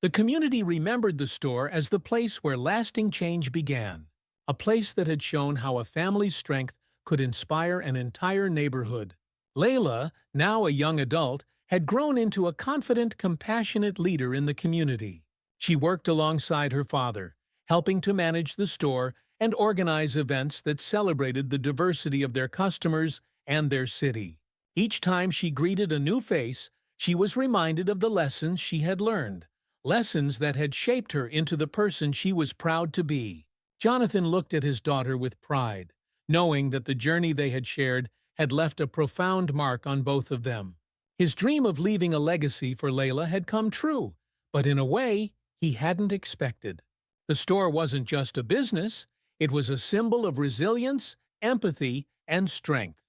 The community remembered the store as the place where lasting change began, a place that had shown how a family's strength could inspire an entire neighborhood. Layla, now a young adult, had grown into a confident, compassionate leader in the community. She worked alongside her father, helping to manage the store and organize events that celebrated the diversity of their customers and their city. Each time she greeted a new face, she was reminded of the lessons she had learned, lessons that had shaped her into the person she was proud to be. Jonathan looked at his daughter with pride, knowing that the journey they had shared had left a profound mark on both of them. His dream of leaving a legacy for Layla had come true, but in a way he hadn't expected. The store wasn't just a business, it was a symbol of resilience, empathy, and strength.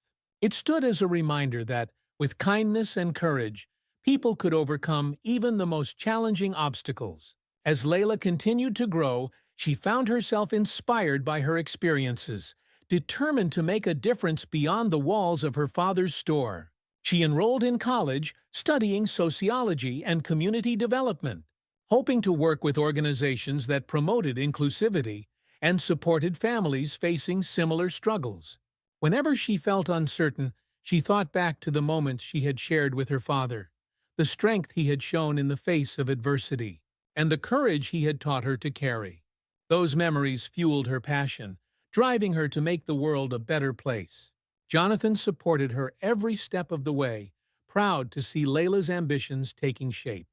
It stood as a reminder that, with kindness and courage, people could overcome even the most challenging obstacles. As Layla continued to grow, she found herself inspired by her experiences, determined to make a difference beyond the walls of her father's store. She enrolled in college, studying sociology and community development, hoping to work with organizations that promoted inclusivity and supported families facing similar struggles. Whenever she felt uncertain, she thought back to the moments she had shared with her father, the strength he had shown in the face of adversity, and the courage he had taught her to carry. Those memories fueled her passion, driving her to make the world a better place. Jonathan supported her every step of the way, proud to see Layla's ambitions taking shape.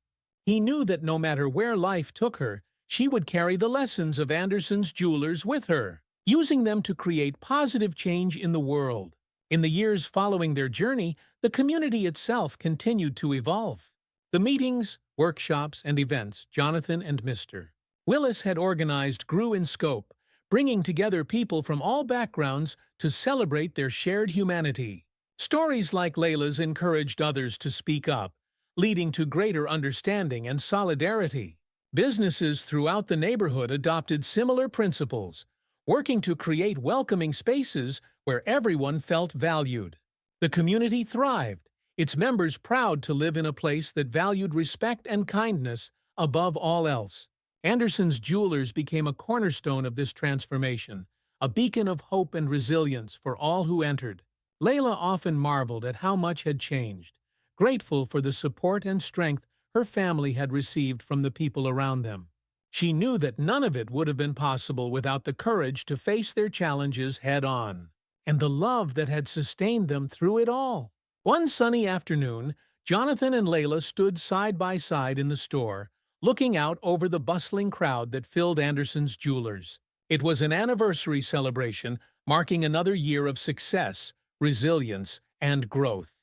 He knew that no matter where life took her, she would carry the lessons of Anderson's Jewelers with her, using them to create positive change in the world. In the years following their journey, the community itself continued to evolve. The meetings, workshops, and events Jonathan and Mr. Willis had organized grew in scope, bringing together people from all backgrounds to celebrate their shared humanity. Stories like Layla's encouraged others to speak up, leading to greater understanding and solidarity. Businesses throughout the neighborhood adopted similar principles, working to create welcoming spaces where everyone felt valued. The community thrived, its members proud to live in a place that valued respect and kindness above all else. Anderson's Jewelers became a cornerstone of this transformation, a beacon of hope and resilience for all who entered. Layla often marveled at how much had changed, grateful for the support and strength her family had received from the people around them. She knew that none of it would have been possible without the courage to face their challenges head-on, and the love that had sustained them through it all. One sunny afternoon, Jonathan and Layla stood side by side in the store, looking out over the bustling crowd that filled Anderson's Jewelers. It was an anniversary celebration, marking another year of success, resilience, and growth.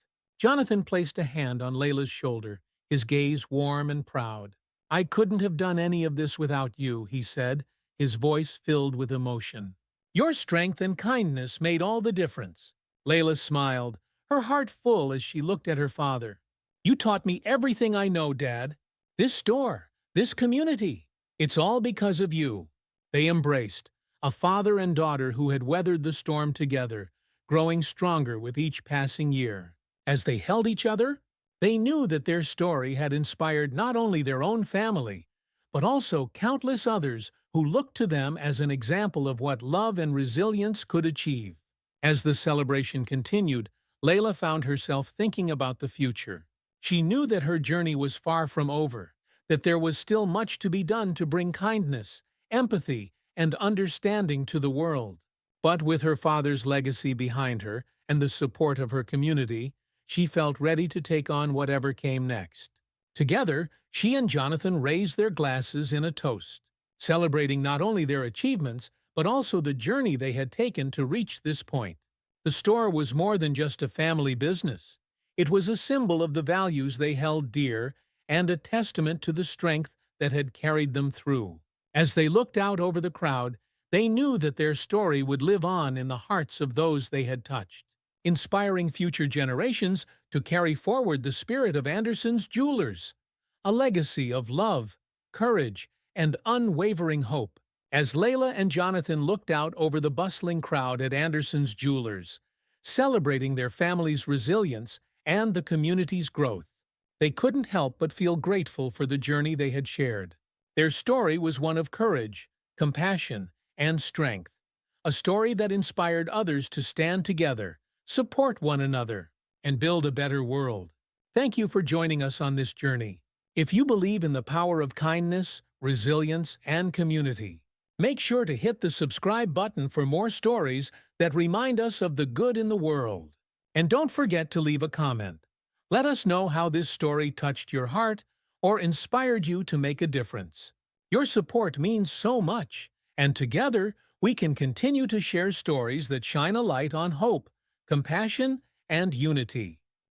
Jonathan placed a hand on Layla's shoulder, his gaze warm and proud. "I couldn't have done any of this without you," he said, his voice filled with emotion. "Your strength and kindness made all the difference." Layla smiled, her heart full as she looked at her father. "You taught me everything I know, Dad. This store, this community, it's all because of you." They embraced, a father and daughter who had weathered the storm together, growing stronger with each passing year. As they held each other, they knew that their story had inspired not only their own family, but also countless others who looked to them as an example of what love and resilience could achieve. As the celebration continued, Layla found herself thinking about the future. She knew that her journey was far from over, that there was still much to be done to bring kindness, empathy, and understanding to the world. But with her father's legacy behind her and the support of her community, she felt ready to take on whatever came next. Together, she and Jonathan raised their glasses in a toast, celebrating not only their achievements, but also the journey they had taken to reach this point. The store was more than just a family business. It was a symbol of the values they held dear and a testament to the strength that had carried them through. As they looked out over the crowd, they knew that their story would live on in the hearts of those they had touched, inspiring future generations to carry forward the spirit of Anderson's Jewelers, a legacy of love, courage, and unwavering hope. As Layla and Jonathan looked out over the bustling crowd at Anderson's Jewelers, celebrating their family's resilience and the community's growth, they couldn't help but feel grateful for the journey they had shared. Their story was one of courage, compassion, and strength, a story that inspired others to stand together, support one another, and build a better world. Thank you for joining us on this journey. If you believe in the power of kindness, resilience, and community, make sure to hit the subscribe button for more stories that remind us of the good in the world. And don't forget to leave a comment. Let us know how this story touched your heart or inspired you to make a difference. Your support means so much, and together we can continue to share stories that shine a light on hope, compassion, and unity.